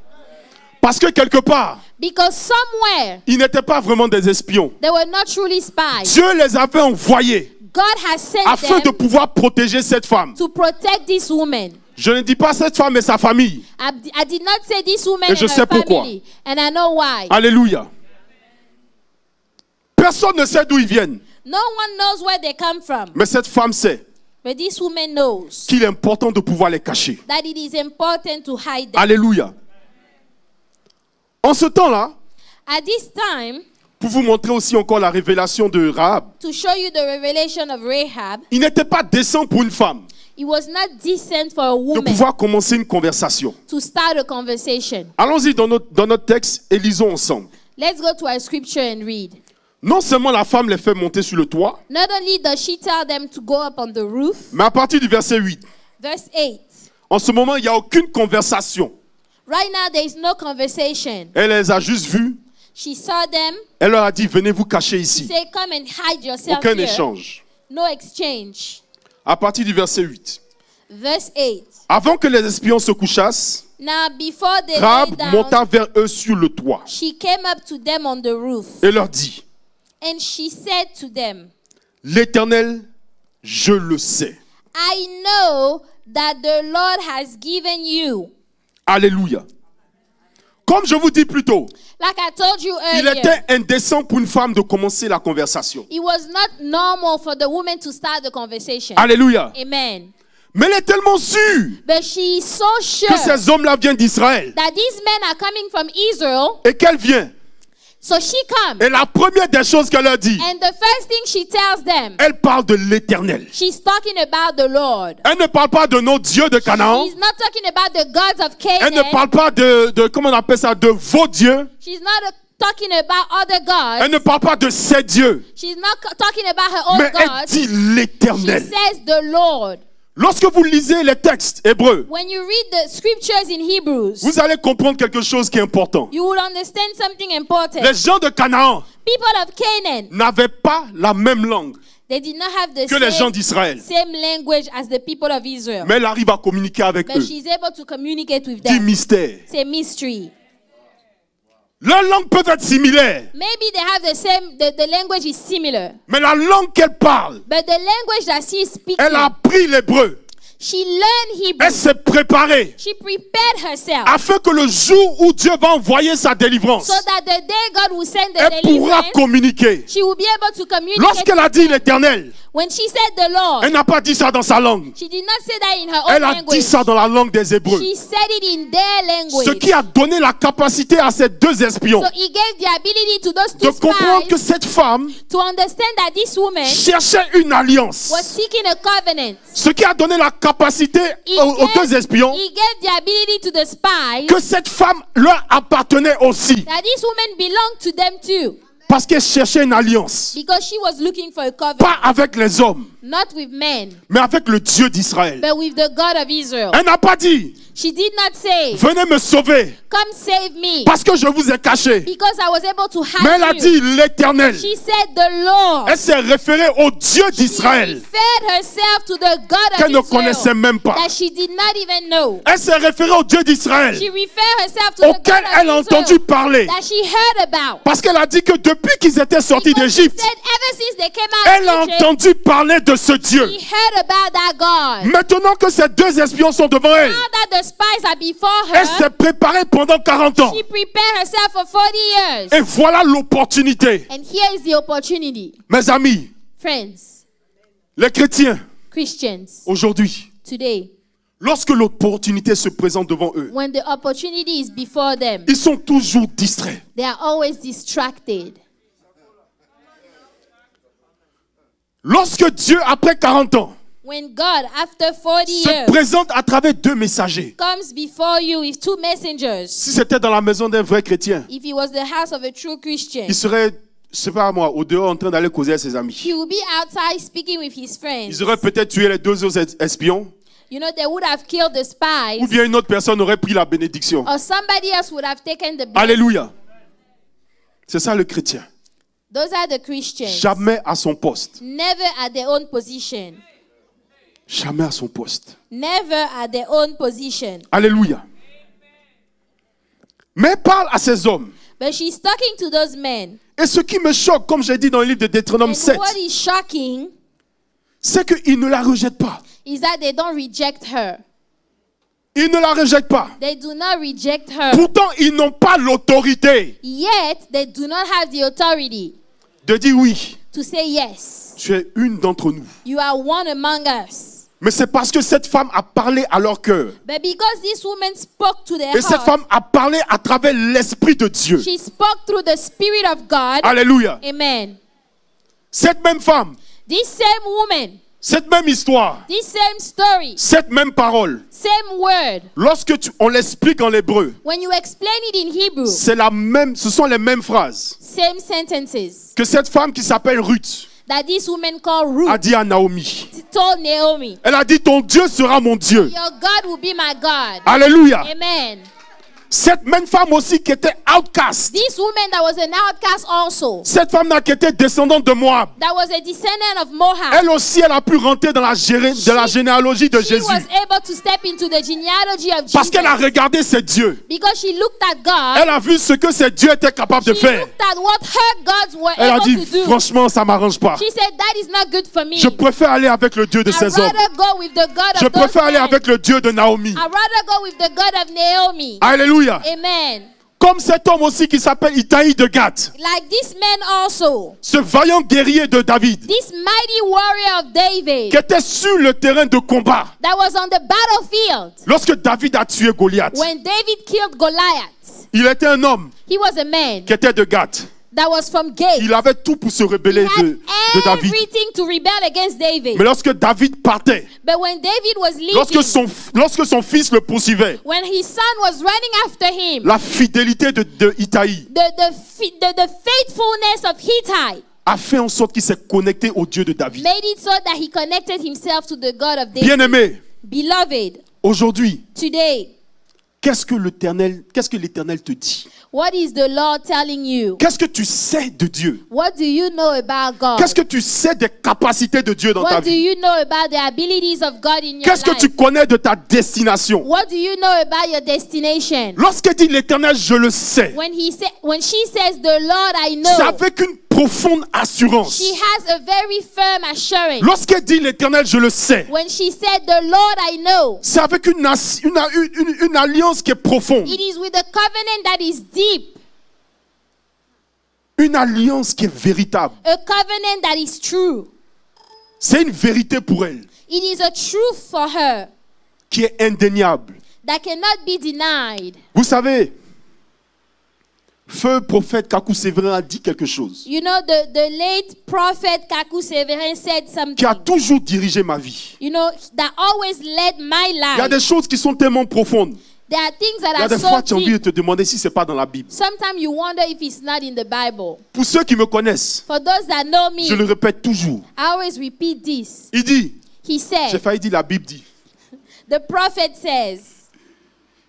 Speaker 1: Parce que quelque part,
Speaker 2: Because somewhere
Speaker 1: ils n'étaient pas vraiment des espions.
Speaker 2: they were not truly spies.
Speaker 1: Dieu les avait envoyés
Speaker 2: God has sent
Speaker 1: afin de
Speaker 2: them
Speaker 1: pouvoir protéger cette femme.
Speaker 2: to protect this woman.
Speaker 1: Je ne dis pas cette femme et sa famille.
Speaker 2: I did not say this woman
Speaker 1: Et je
Speaker 2: and
Speaker 1: sais
Speaker 2: her
Speaker 1: pourquoi.
Speaker 2: family. And I know why.
Speaker 1: Alléluia. Personne ne sait d'où ils viennent.
Speaker 2: No one knows where they come from.
Speaker 1: Mais cette femme sait
Speaker 2: But this woman knows
Speaker 1: qu'il est important de pouvoir les cacher.
Speaker 2: that it is important to hide them.
Speaker 1: Alléluia. En ce temps-là,
Speaker 2: At this time,
Speaker 1: pour vous montrer aussi encore la révélation de Rahab,
Speaker 2: to show you the revelation of Rahab,
Speaker 1: il n'était pas décent pour une femme
Speaker 2: it was not decent for a
Speaker 1: de
Speaker 2: woman
Speaker 1: pouvoir commencer une conversation.
Speaker 2: to start a conversation.
Speaker 1: Allons-y dans notre texte et lisons ensemble.
Speaker 2: Let's go to our scripture and read.
Speaker 1: Non seulement la femme les fait monter sur le toit,
Speaker 2: Not only does she tell them to go up on the roof,
Speaker 1: mais à partir du verset 8,
Speaker 2: verse 8.
Speaker 1: en ce moment, il n'y a aucune conversation.
Speaker 2: Right now, there is no conversation.
Speaker 1: Elle les a juste vus.
Speaker 2: She saw them.
Speaker 1: Elle leur a dit, venez vous cacher ici.
Speaker 2: Say, come and hide yourself
Speaker 1: Aucun
Speaker 2: here.
Speaker 1: échange.
Speaker 2: No exchange.
Speaker 1: À partir du verset 8.
Speaker 2: Verse 8.
Speaker 1: Avant que les espions se couchassent,
Speaker 2: Now, before they lay
Speaker 1: Rahab
Speaker 2: down,
Speaker 1: monta vers eux sur le toit
Speaker 2: she came up to them on the roof.
Speaker 1: et leur dit,
Speaker 2: And she said to them,
Speaker 1: l'Éternel, je le sais.
Speaker 2: I know that the Lord has given you.
Speaker 1: Alléluia. Comme je vous dis plus tôt,
Speaker 2: Like I told you
Speaker 1: il
Speaker 2: earlier,
Speaker 1: était indécent pour une femme de commencer la conversation.
Speaker 2: it was not normal for the woman to start the conversation.
Speaker 1: Alléluia.
Speaker 2: Amen.
Speaker 1: Mais elle est tellement sûre
Speaker 2: But she is so sure
Speaker 1: que ces hommes-là viennent d'Israël
Speaker 2: that these men are coming from Israel.
Speaker 1: et qu'elle vient.
Speaker 2: So she comes.
Speaker 1: Et la première des choses qu'elle leur dit,
Speaker 2: And the first thing she tells them,
Speaker 1: elle parle de l'Éternel.
Speaker 2: she's talking about the Lord.
Speaker 1: Elle ne parle pas de nos dieux de Canaan.
Speaker 2: She's not talking about the gods of
Speaker 1: Elle ne
Speaker 2: Canaan.
Speaker 1: parle pas de comment on appelle ça, de vos dieux.
Speaker 2: She's not talking about other gods.
Speaker 1: Elle ne parle pas de ces dieux.
Speaker 2: She's not talking about her own
Speaker 1: Mais elle
Speaker 2: gods.
Speaker 1: dit
Speaker 2: She
Speaker 1: l'Éternel.
Speaker 2: says the Lord.
Speaker 1: Lorsque vous lisez les textes hébreux,
Speaker 2: When you read the scriptures in Hebrews,
Speaker 1: vous allez comprendre quelque chose qui est important.
Speaker 2: you will understand something important.
Speaker 1: Les gens de Canaan
Speaker 2: People of Canaan,
Speaker 1: n'avaient pas la même langue
Speaker 2: they did not have the
Speaker 1: que les gens
Speaker 2: same,
Speaker 1: d'Israël.
Speaker 2: same language as the people of Israel.
Speaker 1: Mais elle arrive à communiquer avec
Speaker 2: But
Speaker 1: eux.
Speaker 2: she's able to communicate with
Speaker 1: Du
Speaker 2: them.
Speaker 1: mystère.
Speaker 2: It's a mystery.
Speaker 1: Leurs langues peuvent être similaires,
Speaker 2: Maybe they have the same, the language is similar.
Speaker 1: mais la langue qu'elle parle,
Speaker 2: But the language that she is speaking,
Speaker 1: elle a appris l'hébreu.
Speaker 2: she learned Hebrew.
Speaker 1: Elle s'est préparée
Speaker 2: She prepared herself
Speaker 1: afin que le jour où Dieu va envoyer sa délivrance,
Speaker 2: so that the day God will send the
Speaker 1: elle pourra
Speaker 2: deliverance,
Speaker 1: communiquer.
Speaker 2: she will be able to communicate.
Speaker 1: Lorsqu'elle a dit l'Éternel,
Speaker 2: When she said the Lord,
Speaker 1: Elle n'a pas dit ça dans sa langue.
Speaker 2: she did not say that in her own
Speaker 1: Elle a dit
Speaker 2: language.
Speaker 1: ça dans la langue des Hébreux.
Speaker 2: She said it in their language.
Speaker 1: Ce qui a donné la capacité à ces deux espions
Speaker 2: So he gave the ability to those
Speaker 1: de
Speaker 2: two
Speaker 1: comprendre que
Speaker 2: spies
Speaker 1: cette femme
Speaker 2: to understand that this woman
Speaker 1: cherchait une alliance.
Speaker 2: was seeking a covenant.
Speaker 1: Ce qui a donné la capacité
Speaker 2: He
Speaker 1: aux
Speaker 2: gave,
Speaker 1: deux espions
Speaker 2: he gave the ability to the spies
Speaker 1: que cette femme leur appartenait aussi.
Speaker 2: that this woman belonged to them too.
Speaker 1: Parce qu'elle cherchait une alliance.
Speaker 2: Because she was looking for a covenant.
Speaker 1: Pas avec les hommes,
Speaker 2: Not with men,
Speaker 1: mais avec le Dieu d'Israël.
Speaker 2: but with the God of Israel.
Speaker 1: Elle n'a pas dit,
Speaker 2: She did not say,
Speaker 1: venez me sauver
Speaker 2: come save me,
Speaker 1: parce que je vous ai caché.
Speaker 2: because I was able to
Speaker 1: Mais elle a
Speaker 2: hide you.
Speaker 1: dit l'Éternel.
Speaker 2: She said the Lord.
Speaker 1: Elle s'est référée au Dieu
Speaker 2: She
Speaker 1: d'Israël
Speaker 2: referred herself to the God
Speaker 1: qu'elle ne
Speaker 2: of
Speaker 1: connaissait
Speaker 2: Israel
Speaker 1: même pas.
Speaker 2: that she did not even know.
Speaker 1: Elle s'est référée au Dieu d'Israël
Speaker 2: She referred herself to the
Speaker 1: auquel
Speaker 2: God
Speaker 1: elle a
Speaker 2: of
Speaker 1: entendu
Speaker 2: Israel
Speaker 1: parler.
Speaker 2: that she heard about.
Speaker 1: Parce qu'elle a dit que depuis qu'ils étaient sortis
Speaker 2: Because she
Speaker 1: d'Égypte,
Speaker 2: said ever since they came
Speaker 1: elle
Speaker 2: out
Speaker 1: a
Speaker 2: of Egypt,
Speaker 1: entendu parler de ce Dieu.
Speaker 2: she heard about that God.
Speaker 1: Maintenant que ces deux espions sont devant elle,
Speaker 2: Now that the spies are before
Speaker 1: elle
Speaker 2: her,
Speaker 1: s'est préparée pendant 40 ans.
Speaker 2: she prepared herself for 40 years.
Speaker 1: Et voilà l'opportunité.
Speaker 2: And here is the opportunity.
Speaker 1: Mes amis,
Speaker 2: Friends,
Speaker 1: les chrétiens,
Speaker 2: Christians,
Speaker 1: aujourd'hui,
Speaker 2: today,
Speaker 1: lorsque l'opportunité se présente devant eux,
Speaker 2: when the opportunity is before them,
Speaker 1: ils sont toujours distraits.
Speaker 2: they are always distracted.
Speaker 1: Lorsque Dieu, après 40 ans,
Speaker 2: When God, after 40
Speaker 1: se
Speaker 2: years,
Speaker 1: présente à travers deux messagers,
Speaker 2: comes before you with two messengers,
Speaker 1: si c'était dans la maison d'un vrai chrétien,
Speaker 2: if he was the house of a true Christian,
Speaker 1: il serait, je sais pas moi, au dehors en train d'aller causer avec ses amis.
Speaker 2: he would be outside speaking with his friends.
Speaker 1: Ils auraient peut-être tué les deux autres espions,
Speaker 2: You know, they would have killed the spies,
Speaker 1: ou bien une autre personne aurait pris la bénédiction.
Speaker 2: or somebody else would have taken the blessing.
Speaker 1: Alléluia. C'est ça le chrétien.
Speaker 2: Those are the Christians.
Speaker 1: Jamais à son poste.
Speaker 2: Never at their own position.
Speaker 1: Jamais à son poste.
Speaker 2: Never at their own position.
Speaker 1: Alléluia. Mais parle à ces hommes.
Speaker 2: But she's talking to those men.
Speaker 1: Et ce qui me choque, comme j'ai dit dans le livre de Deutéronome
Speaker 2: And
Speaker 1: 7,
Speaker 2: what is shocking
Speaker 1: c'est qu'ils ne la rejettent pas.
Speaker 2: is that they don't reject her.
Speaker 1: Ils ne la rejettent pas.
Speaker 2: They do not reject her.
Speaker 1: Pourtant, ils n'ont pas l'autorité
Speaker 2: Yet, they do not have the authority
Speaker 1: de dire oui,
Speaker 2: to say yes.
Speaker 1: tu es une d'entre nous.
Speaker 2: You are one among us.
Speaker 1: Mais c'est parce que cette femme a parlé à leur cœur.
Speaker 2: But because this woman spoke to their
Speaker 1: Et cette
Speaker 2: heart,
Speaker 1: femme a parlé à travers l'Esprit de Dieu.
Speaker 2: she spoke through the Spirit of God.
Speaker 1: Alléluia.
Speaker 2: Amen.
Speaker 1: Cette même femme,
Speaker 2: This same woman,
Speaker 1: cette même histoire,
Speaker 2: this same story,
Speaker 1: cette même parole,
Speaker 2: same word,
Speaker 1: lorsque on l'explique en hébreu,
Speaker 2: when you explain it in Hebrew,
Speaker 1: c'est la même, ce sont les mêmes phrases
Speaker 2: same sentences
Speaker 1: que cette femme qui s'appelle Ruth
Speaker 2: that this woman called Ruth
Speaker 1: a dit à Naomi.
Speaker 2: told Naomi.
Speaker 1: Elle a dit, ton Dieu sera mon Dieu.
Speaker 2: Your God will be my God.
Speaker 1: Alléluia.
Speaker 2: Amen.
Speaker 1: Cette même femme aussi qui était outcast.
Speaker 2: This woman that was an outcast also,
Speaker 1: Cette femme-là qui était descendante de Moab.
Speaker 2: that was a descendant of Moab,
Speaker 1: Elle aussi, elle a pu rentrer dans la généalogie de
Speaker 2: she
Speaker 1: Jésus.
Speaker 2: was able to step into the genealogy of
Speaker 1: Parce qu'elle a
Speaker 2: Jesus
Speaker 1: regardé ses dieux.
Speaker 2: because she looked at God.
Speaker 1: Elle a vu ce que ses dieux étaient capables de
Speaker 2: She
Speaker 1: faire.
Speaker 2: looked at what her gods were
Speaker 1: Elle a
Speaker 2: able
Speaker 1: dit,
Speaker 2: to do.
Speaker 1: franchement, ça m'arrange pas.
Speaker 2: She said, that is not good for me.
Speaker 1: Je préfère aller avec le Dieu de
Speaker 2: I'd
Speaker 1: ces hommes.
Speaker 2: rather go with the God
Speaker 1: Je
Speaker 2: of those
Speaker 1: préfère aller
Speaker 2: men.
Speaker 1: avec le Dieu de Naomi.
Speaker 2: I'd rather go with the God of Naomi.
Speaker 1: Alléluia.
Speaker 2: Amen.
Speaker 1: Comme cet homme aussi qui s'appelle Itaï de Gath.
Speaker 2: Like this man also,
Speaker 1: Ce vaillant guerrier de David.
Speaker 2: this mighty warrior of David
Speaker 1: Qui était sur le terrain de combat.
Speaker 2: that was on the battlefield
Speaker 1: Lorsque David a tué Goliath.
Speaker 2: when David killed Goliath.
Speaker 1: Il était un homme
Speaker 2: He was a man
Speaker 1: qui était de Gath.
Speaker 2: that was from Gath.
Speaker 1: Il avait tout pour se
Speaker 2: He
Speaker 1: rebeller
Speaker 2: had
Speaker 1: de David.
Speaker 2: everything to rebel against David.
Speaker 1: Mais lorsque David partait,
Speaker 2: But when David was leaving,
Speaker 1: lorsque son fils le poursuivait,
Speaker 2: when his son was running after him,
Speaker 1: la fidélité de Itaï
Speaker 2: the faithfulness of Hittite
Speaker 1: a fait en sorte qu'il s'est connecté au Dieu de David.
Speaker 2: made it so that he connected himself to the God of David.
Speaker 1: Bien-aimé,
Speaker 2: Beloved,
Speaker 1: aujourd'hui,
Speaker 2: today,
Speaker 1: qu'est-ce que l'Éternel te dit?
Speaker 2: what is the Lord telling you?
Speaker 1: Qu'est-ce que tu sais de Dieu?
Speaker 2: What do you know about God?
Speaker 1: Qu'est-ce que tu sais des capacités de Dieu dans ta
Speaker 2: What do
Speaker 1: vie?
Speaker 2: you know about the abilities of God in your
Speaker 1: Qu'est-ce que
Speaker 2: life?
Speaker 1: tu connais de ta destination?
Speaker 2: What do you know about your destination?
Speaker 1: Lorsqu'il dit l'Éternel, je le sais,
Speaker 2: When she says the Lord I
Speaker 1: c'est
Speaker 2: know,
Speaker 1: avec une profonde assurance.
Speaker 2: she has a very firm assurance.
Speaker 1: Lorsqu'elle dit l'Éternel, je le sais,
Speaker 2: When she said the Lord I know,
Speaker 1: c'est avec une alliance qui est profonde.
Speaker 2: it is with a covenant that is deep,
Speaker 1: Une alliance qui est véritable.
Speaker 2: a covenant that is true.
Speaker 1: C'est une vérité pour elle
Speaker 2: It is a truth for her
Speaker 1: qui est indéniable.
Speaker 2: that cannot be denied.
Speaker 1: Vous savez, feu prophète Kakou Séverin a dit quelque chose
Speaker 2: You know, the late prophet Kaku Severin said something,
Speaker 1: qui a toujours dirigé ma vie.
Speaker 2: you know, that always led my
Speaker 1: Il y a
Speaker 2: life.
Speaker 1: des choses qui sont tellement profondes.
Speaker 2: There are things
Speaker 1: Il y a
Speaker 2: that
Speaker 1: des
Speaker 2: are
Speaker 1: fois
Speaker 2: so
Speaker 1: tu as envie de
Speaker 2: deep.
Speaker 1: te demander si c'est pas dans la Bible.
Speaker 2: Sometimes you wonder if it's not in the Bible.
Speaker 1: Pour ceux qui me connaissent,
Speaker 2: For those that know me,
Speaker 1: je le répète toujours.
Speaker 2: I always repeat this.
Speaker 1: Il dit,
Speaker 2: He
Speaker 1: j'ai
Speaker 2: said,
Speaker 1: failli dire la Bible dit.
Speaker 2: the prophet says,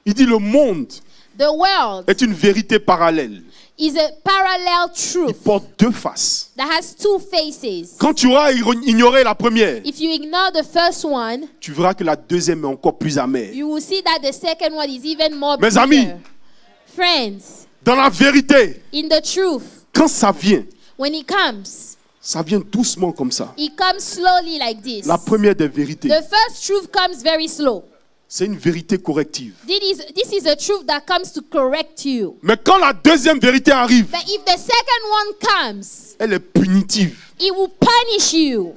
Speaker 1: Il dit le monde
Speaker 2: the world
Speaker 1: est une vérité parallèle.
Speaker 2: is a parallel
Speaker 1: Il
Speaker 2: truth
Speaker 1: porte deux faces.
Speaker 2: that has two faces.
Speaker 1: Quand tu auras ignoré la première,
Speaker 2: If you ignore the first one,
Speaker 1: tu verras que la deuxième est encore plus amère.
Speaker 2: you will see that the second one is even more
Speaker 1: Mes
Speaker 2: bitter.
Speaker 1: amis,
Speaker 2: Friends,
Speaker 1: dans la vérité,
Speaker 2: in the truth,
Speaker 1: quand ça vient,
Speaker 2: when it comes,
Speaker 1: ça vient doucement comme ça.
Speaker 2: it comes slowly like this.
Speaker 1: La première des vérités,
Speaker 2: The first truth comes very slow.
Speaker 1: c'est une vérité corrective.
Speaker 2: This is a truth that comes to correct you.
Speaker 1: Mais quand la deuxième vérité arrive,
Speaker 2: But if the second one comes,
Speaker 1: elle est punitive.
Speaker 2: it will punish you.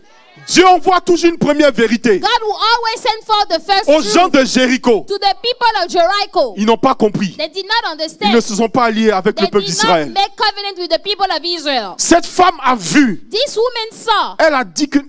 Speaker 1: Dieu envoie toujours une première vérité
Speaker 2: God will always send forth the first
Speaker 1: aux gens
Speaker 2: truth
Speaker 1: de Jéricho.
Speaker 2: to the people of Jericho.
Speaker 1: Ils n'ont pas compris.
Speaker 2: They did not
Speaker 1: Ils ne
Speaker 2: understand.
Speaker 1: se sont pas alliés avec le
Speaker 2: They
Speaker 1: peuple
Speaker 2: did not
Speaker 1: d'Israël.
Speaker 2: make covenant with the people of Israel.
Speaker 1: Cette femme a vu.
Speaker 2: This woman saw.
Speaker 1: Elle a dit que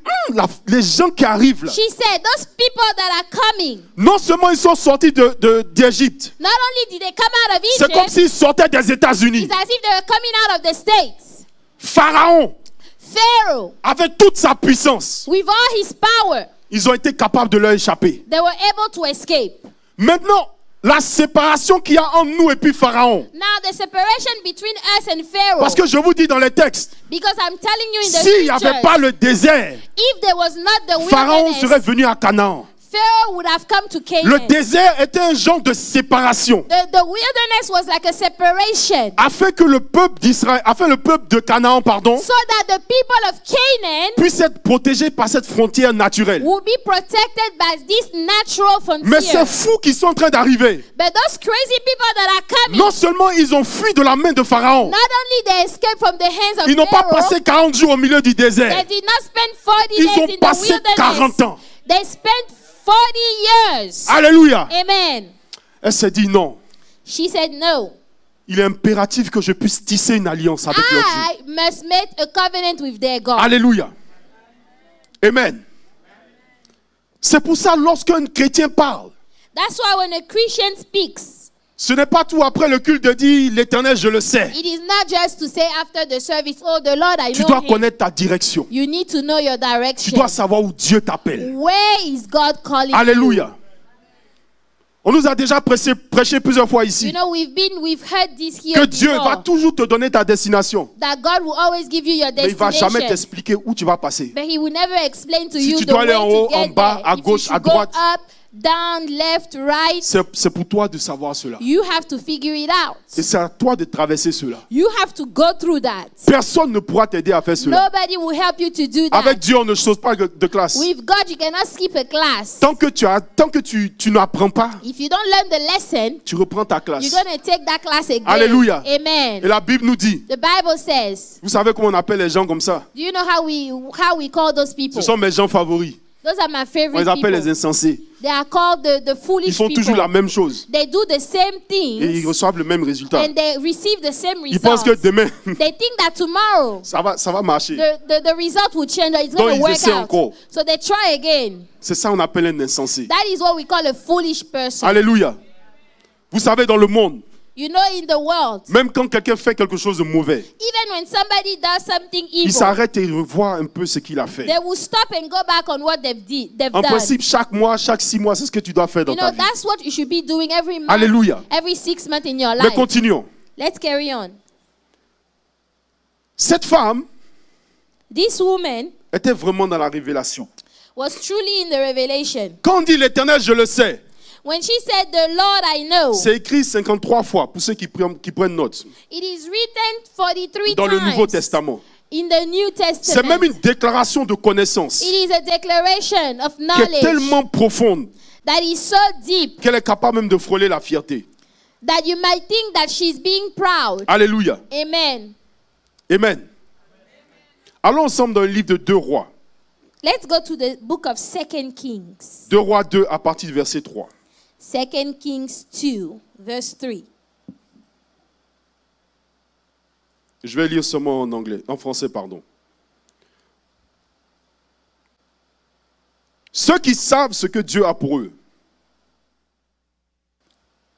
Speaker 1: les gens qui arrivent là,
Speaker 2: She said, those people that are coming,
Speaker 1: non seulement ils sont sortis d'Égypte,
Speaker 2: not only did they come out of
Speaker 1: c'est comme
Speaker 2: Egypt,
Speaker 1: s'ils sortaient des États-Unis.
Speaker 2: it's as if they were coming out of the States.
Speaker 1: Pharaon,
Speaker 2: Pharaoh,
Speaker 1: avec toute sa puissance,
Speaker 2: with all his power,
Speaker 1: ils ont été capables de leur échapper.
Speaker 2: they were able to escape.
Speaker 1: Maintenant, la séparation qu'il y a entre nous et puis Pharaon.
Speaker 2: Now the separation between us and Pharaoh,
Speaker 1: Parce que je vous dis dans les textes,
Speaker 2: because I'm telling you in the
Speaker 1: s'il n'y avait
Speaker 2: scriptures,
Speaker 1: pas le désert,
Speaker 2: if there was not the
Speaker 1: Pharaon
Speaker 2: wilderness,
Speaker 1: serait venu à Canaan.
Speaker 2: Pharaoh would have come to
Speaker 1: Le
Speaker 2: Canaan.
Speaker 1: désert était un genre de séparation.
Speaker 2: The wilderness was like a separation,
Speaker 1: Afin que le peuple d'Israël, afin le peuple de Canaan, pardon,
Speaker 2: so that the people of Canaan
Speaker 1: puisse être protégé par cette frontière naturelle.
Speaker 2: will be protected by this natural
Speaker 1: Mais ces
Speaker 2: frontier.
Speaker 1: fous qui sont en train d'arriver,
Speaker 2: But those crazy people that are coming,
Speaker 1: non seulement ils ont fui de la main de Pharaon,
Speaker 2: not only they escaped from the hands of
Speaker 1: ils n'ont pas
Speaker 2: Pharaoh,
Speaker 1: passé 40 jours au milieu du
Speaker 2: they
Speaker 1: désert.
Speaker 2: did not spend 40
Speaker 1: Ils
Speaker 2: days
Speaker 1: ont
Speaker 2: in the
Speaker 1: passé 40
Speaker 2: wilderness.
Speaker 1: ans.
Speaker 2: They spent 40 years.
Speaker 1: Alléluia.
Speaker 2: Amen.
Speaker 1: Elle s'est dit non.
Speaker 2: She said, no,
Speaker 1: Il est impératif que je puisse tisser une alliance avec leur Dieu.
Speaker 2: I must make a covenant with their God.
Speaker 1: Alléluia. Amen. C'est pour ça, lorsqu'un chrétien parle,
Speaker 2: That's why when a Christian speaks,
Speaker 1: ce n'est pas tout après le culte de dire l'Éternel, je le sais.
Speaker 2: it is not just to say after the service, oh, the Lord, I
Speaker 1: Tu
Speaker 2: know
Speaker 1: dois
Speaker 2: him.
Speaker 1: connaître ta direction.
Speaker 2: You need to know your
Speaker 1: Tu
Speaker 2: direction.
Speaker 1: dois savoir où Dieu t'appelle.
Speaker 2: Where is God calling you?
Speaker 1: Alléluia. On nous a déjà prêché plusieurs fois
Speaker 2: You
Speaker 1: ici
Speaker 2: know, we've heard this here
Speaker 1: que Dieu
Speaker 2: before,
Speaker 1: va toujours te donner ta destination.
Speaker 2: that God will always give you your
Speaker 1: Mais il ne va jamais
Speaker 2: destination.
Speaker 1: t'expliquer où tu vas passer.
Speaker 2: But he will never explain to
Speaker 1: Si
Speaker 2: you
Speaker 1: tu
Speaker 2: the
Speaker 1: dois
Speaker 2: way
Speaker 1: aller en haut,
Speaker 2: to get
Speaker 1: en bas,
Speaker 2: there.
Speaker 1: à
Speaker 2: If you
Speaker 1: gauche,
Speaker 2: should
Speaker 1: à
Speaker 2: go
Speaker 1: droite.
Speaker 2: up, down, left, right,
Speaker 1: C'est pour toi de savoir cela.
Speaker 2: you have to figure it out.
Speaker 1: Et c'est à toi de traverser cela.
Speaker 2: You have to go through that.
Speaker 1: Personne ne pourra t'aider à faire cela.
Speaker 2: Nobody will help you to do that.
Speaker 1: Avec Dieu, on ne saute pas de classe.
Speaker 2: With God, you cannot skip a class.
Speaker 1: Tant que tu n'apprends pas,
Speaker 2: If you don't learn the lesson,
Speaker 1: tu reprends ta
Speaker 2: you're
Speaker 1: classe.
Speaker 2: going to take that class again.
Speaker 1: Alléluia.
Speaker 2: Amen.
Speaker 1: Et la Bible nous dit,
Speaker 2: The Bible says,
Speaker 1: vous savez comment on appelle les gens comme ça?
Speaker 2: do you know how we call those people?
Speaker 1: Ce sont mes gens favoris.
Speaker 2: Those are my
Speaker 1: On
Speaker 2: favorite
Speaker 1: les appelle les
Speaker 2: people.
Speaker 1: insensés.
Speaker 2: They are called the
Speaker 1: Ils
Speaker 2: foolish
Speaker 1: font toujours la
Speaker 2: people.
Speaker 1: même chose.
Speaker 2: They do the same
Speaker 1: Et ils
Speaker 2: things
Speaker 1: reçoivent le même résultat.
Speaker 2: and they receive the same
Speaker 1: Ils pensent
Speaker 2: results.
Speaker 1: que demain,
Speaker 2: They think that tomorrow
Speaker 1: ça va marcher.
Speaker 2: the result will change or it's
Speaker 1: Donc,
Speaker 2: going to
Speaker 1: ils
Speaker 2: work
Speaker 1: essaient
Speaker 2: out.
Speaker 1: encore.
Speaker 2: So they try again.
Speaker 1: C'est ça qu'on appelle un insensé.
Speaker 2: That is what we call a foolish person.
Speaker 1: Alléluia. Vous savez, dans le monde,
Speaker 2: You know, in the world,
Speaker 1: même quand quelqu'un fait quelque chose de mauvais,
Speaker 2: even when somebody does something
Speaker 1: il
Speaker 2: evil,
Speaker 1: s'arrête et il revoit un peu ce qu'il a fait.
Speaker 2: they will stop and go back on what they've
Speaker 1: En
Speaker 2: done.
Speaker 1: principe, chaque mois, chaque 6 mois, c'est ce que tu dois faire dans
Speaker 2: You
Speaker 1: ta
Speaker 2: know,
Speaker 1: vie.
Speaker 2: that's what you should be doing every month,
Speaker 1: Alléluia.
Speaker 2: every 6 months in your
Speaker 1: Mais
Speaker 2: life.
Speaker 1: continuons.
Speaker 2: Let's carry on.
Speaker 1: Cette femme
Speaker 2: This woman
Speaker 1: était vraiment dans la révélation.
Speaker 2: was truly in the revelation.
Speaker 1: Quand on dit l'Éternel, je le sais,
Speaker 2: When she said, the Lord I know,
Speaker 1: c'est écrit 53 fois pour ceux qui prennent note
Speaker 2: it is written 43
Speaker 1: dans le Nouveau
Speaker 2: times
Speaker 1: Testament.
Speaker 2: in the New
Speaker 1: C'est même
Speaker 2: Testament.
Speaker 1: une déclaration de connaissance
Speaker 2: It is a declaration of
Speaker 1: qui est
Speaker 2: knowledge
Speaker 1: tellement profonde
Speaker 2: that is so deep
Speaker 1: qu'elle est capable même de frôler la fierté.
Speaker 2: that you might think that she's being proud.
Speaker 1: Alléluia.
Speaker 2: Amen.
Speaker 1: Amen. Allons ensemble dans le livre de 2 Rois.
Speaker 2: Let's go to the book of 2 Kings.
Speaker 1: 2 Rois 2 à partir du verset 3.
Speaker 2: 2 Kings 2, verse 3.
Speaker 1: Je vais lire seulement en anglais, en français, pardon. Ceux qui savent ce que Dieu a pour eux,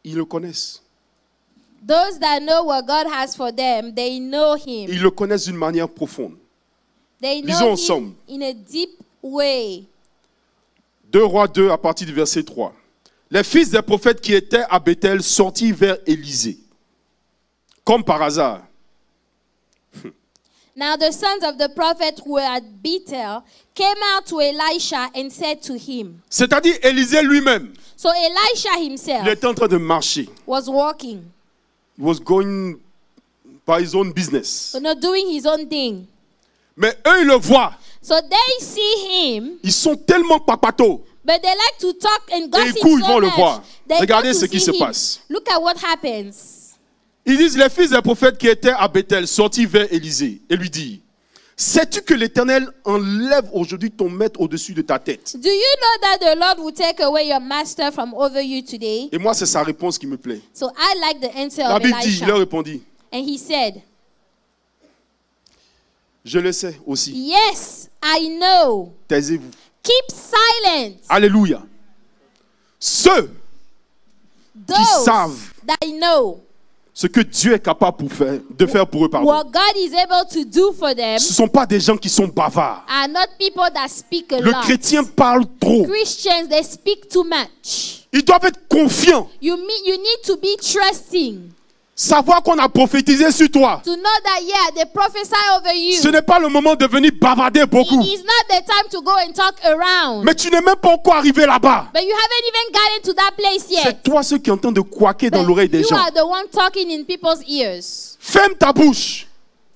Speaker 1: ils le connaissent.
Speaker 2: Those that know what God has for them, they know him.
Speaker 1: Ils le connaissent d'une manière profonde.
Speaker 2: They
Speaker 1: Lisons
Speaker 2: know
Speaker 1: ensemble.
Speaker 2: him in a deep way.
Speaker 1: 2 Rois 2 à partir du verset 3. Les fils des prophètes qui étaient à Bethel sortirent vers Élisée, comme par hasard.
Speaker 2: Now the sons of the prophet who were at Bethel came out to Elisha and said to him.
Speaker 1: C'est-à-dire Élisée lui-même,
Speaker 2: So Elisha
Speaker 1: il
Speaker 2: himself
Speaker 1: était en train de marcher.
Speaker 2: was walking,
Speaker 1: He was going by his own business.
Speaker 2: but not doing his own thing.
Speaker 1: Mais eux, ils le voient.
Speaker 2: So they see him,
Speaker 1: Ils sont tellement papatos.
Speaker 2: but they like to talk and
Speaker 1: Et
Speaker 2: gossip
Speaker 1: ils vont
Speaker 2: so
Speaker 1: le
Speaker 2: much.
Speaker 1: voir.
Speaker 2: They
Speaker 1: Regardez
Speaker 2: go to
Speaker 1: ce qui
Speaker 2: see
Speaker 1: se
Speaker 2: him.
Speaker 1: passe.
Speaker 2: Look at what happens.
Speaker 1: Ils disent, les fils des prophètes qui étaient à Bethel sortirent vers Élisée et lui disent, sais-tu que l'Éternel enlève aujourd'hui ton maître au-dessus de ta tête?
Speaker 2: Do you know that the Lord will take away your master from over you today?
Speaker 1: Et moi, c'est sa réponse qui me plaît.
Speaker 2: So I like the answer
Speaker 1: La
Speaker 2: of
Speaker 1: Bible dit, il leur
Speaker 2: Elisha.
Speaker 1: répondit,
Speaker 2: And he said,
Speaker 1: je le sais aussi.
Speaker 2: yes, I know.
Speaker 1: Taisez-vous.
Speaker 2: Keep silent.
Speaker 1: Alléluia. Ceux
Speaker 2: Those
Speaker 1: savent.
Speaker 2: that know
Speaker 1: ce que Dieu est capable de faire pour eux, pardon.
Speaker 2: what God is able to do for them
Speaker 1: Ce ne sont pas des gens qui sont bavards.
Speaker 2: are not people that speak a
Speaker 1: Le
Speaker 2: lot.
Speaker 1: chrétien parle trop.
Speaker 2: Christians, they speak too much.
Speaker 1: Ils doivent être confiants.
Speaker 2: You need to be trusting.
Speaker 1: Savoir qu'on a prophétisé sur toi.
Speaker 2: To know that, yeah, they prophesy over you.
Speaker 1: Ce n'est pas le moment de venir bavarder beaucoup.
Speaker 2: It is not the time to go and talk around.
Speaker 1: Mais tu n'es même pas encore arrivé là-bas.
Speaker 2: But you haven't even gotten to that place yet.
Speaker 1: C'est toi ceux qui entendent de quaquer dans
Speaker 2: But
Speaker 1: l'oreille des
Speaker 2: you
Speaker 1: gens.
Speaker 2: are the one talking in people's ears.
Speaker 1: Ferme ta bouche.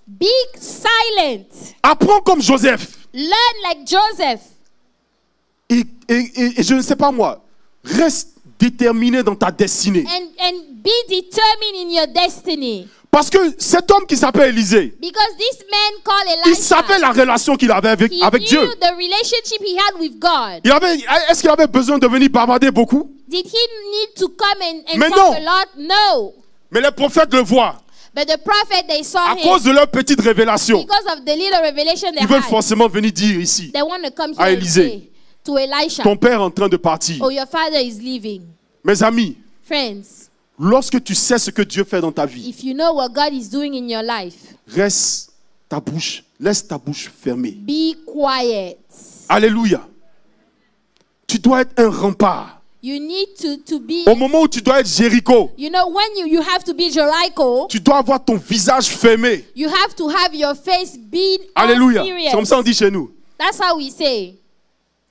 Speaker 2: Be silent.
Speaker 1: Apprends comme Joseph.
Speaker 2: Learn like Joseph.
Speaker 1: Et je ne sais pas moi. Reste déterminé dans ta destinée.
Speaker 2: And be determined in your destiny.
Speaker 1: Parce que cet homme qui s'appelle Élisée,
Speaker 2: Because this man called
Speaker 1: il
Speaker 2: Elisha,
Speaker 1: savait la relation qu'il avait avec
Speaker 2: he knew
Speaker 1: Dieu.
Speaker 2: the relationship he had with God.
Speaker 1: Est-ce qu'il avait besoin de venir bavarder beaucoup?
Speaker 2: Did he need to come and
Speaker 1: Mais
Speaker 2: talk
Speaker 1: non.
Speaker 2: a lot? No.
Speaker 1: Mais les prophètes le voient.
Speaker 2: But the prophet, they saw
Speaker 1: À
Speaker 2: him
Speaker 1: cause de leur petite révélation,
Speaker 2: because of the little revelation they
Speaker 1: ils veulent
Speaker 2: had.
Speaker 1: forcément venir dire ici,
Speaker 2: They want to come
Speaker 1: à
Speaker 2: here and
Speaker 1: Élisée,
Speaker 2: say to Elisha,
Speaker 1: ton père est en train de partir.
Speaker 2: oh, your father is leaving.
Speaker 1: Mes amis,
Speaker 2: Friends,
Speaker 1: lorsque tu sais ce que Dieu fait dans ta vie,
Speaker 2: if you know what God is doing in your life,
Speaker 1: laisse ta bouche fermée.
Speaker 2: be quiet.
Speaker 1: Alléluia. Tu dois être un rempart.
Speaker 2: You need to be,
Speaker 1: Au moment où tu dois être Jéricho,
Speaker 2: you know, when you have to be Jericho,
Speaker 1: tu dois avoir ton visage fermé.
Speaker 2: you have to have your face be all
Speaker 1: Alléluia.
Speaker 2: serious.
Speaker 1: C'est comme ça on dit chez nous.
Speaker 2: That's how we say.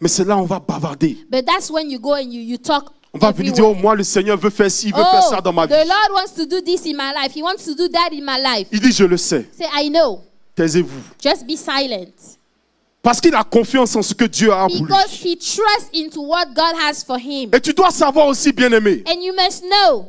Speaker 1: Mais c'est là on va bavarder.
Speaker 2: But that's when you go and you talk.
Speaker 1: On va venir dire, oh,
Speaker 2: everywhere.
Speaker 1: moi le Seigneur veut faire ci, il veut faire ça dans ma vie.
Speaker 2: The Lord wants to do this in my life. He wants to do that in my life.
Speaker 1: Il dit, je le sais.
Speaker 2: Say, I know.
Speaker 1: Taisez-vous.
Speaker 2: Just be silent.
Speaker 1: Parce qu'il a confiance en ce que Dieu a pour lui.
Speaker 2: Because he trusts into what God has for him.
Speaker 1: Et tu dois savoir aussi, bien-aimé,
Speaker 2: And you must know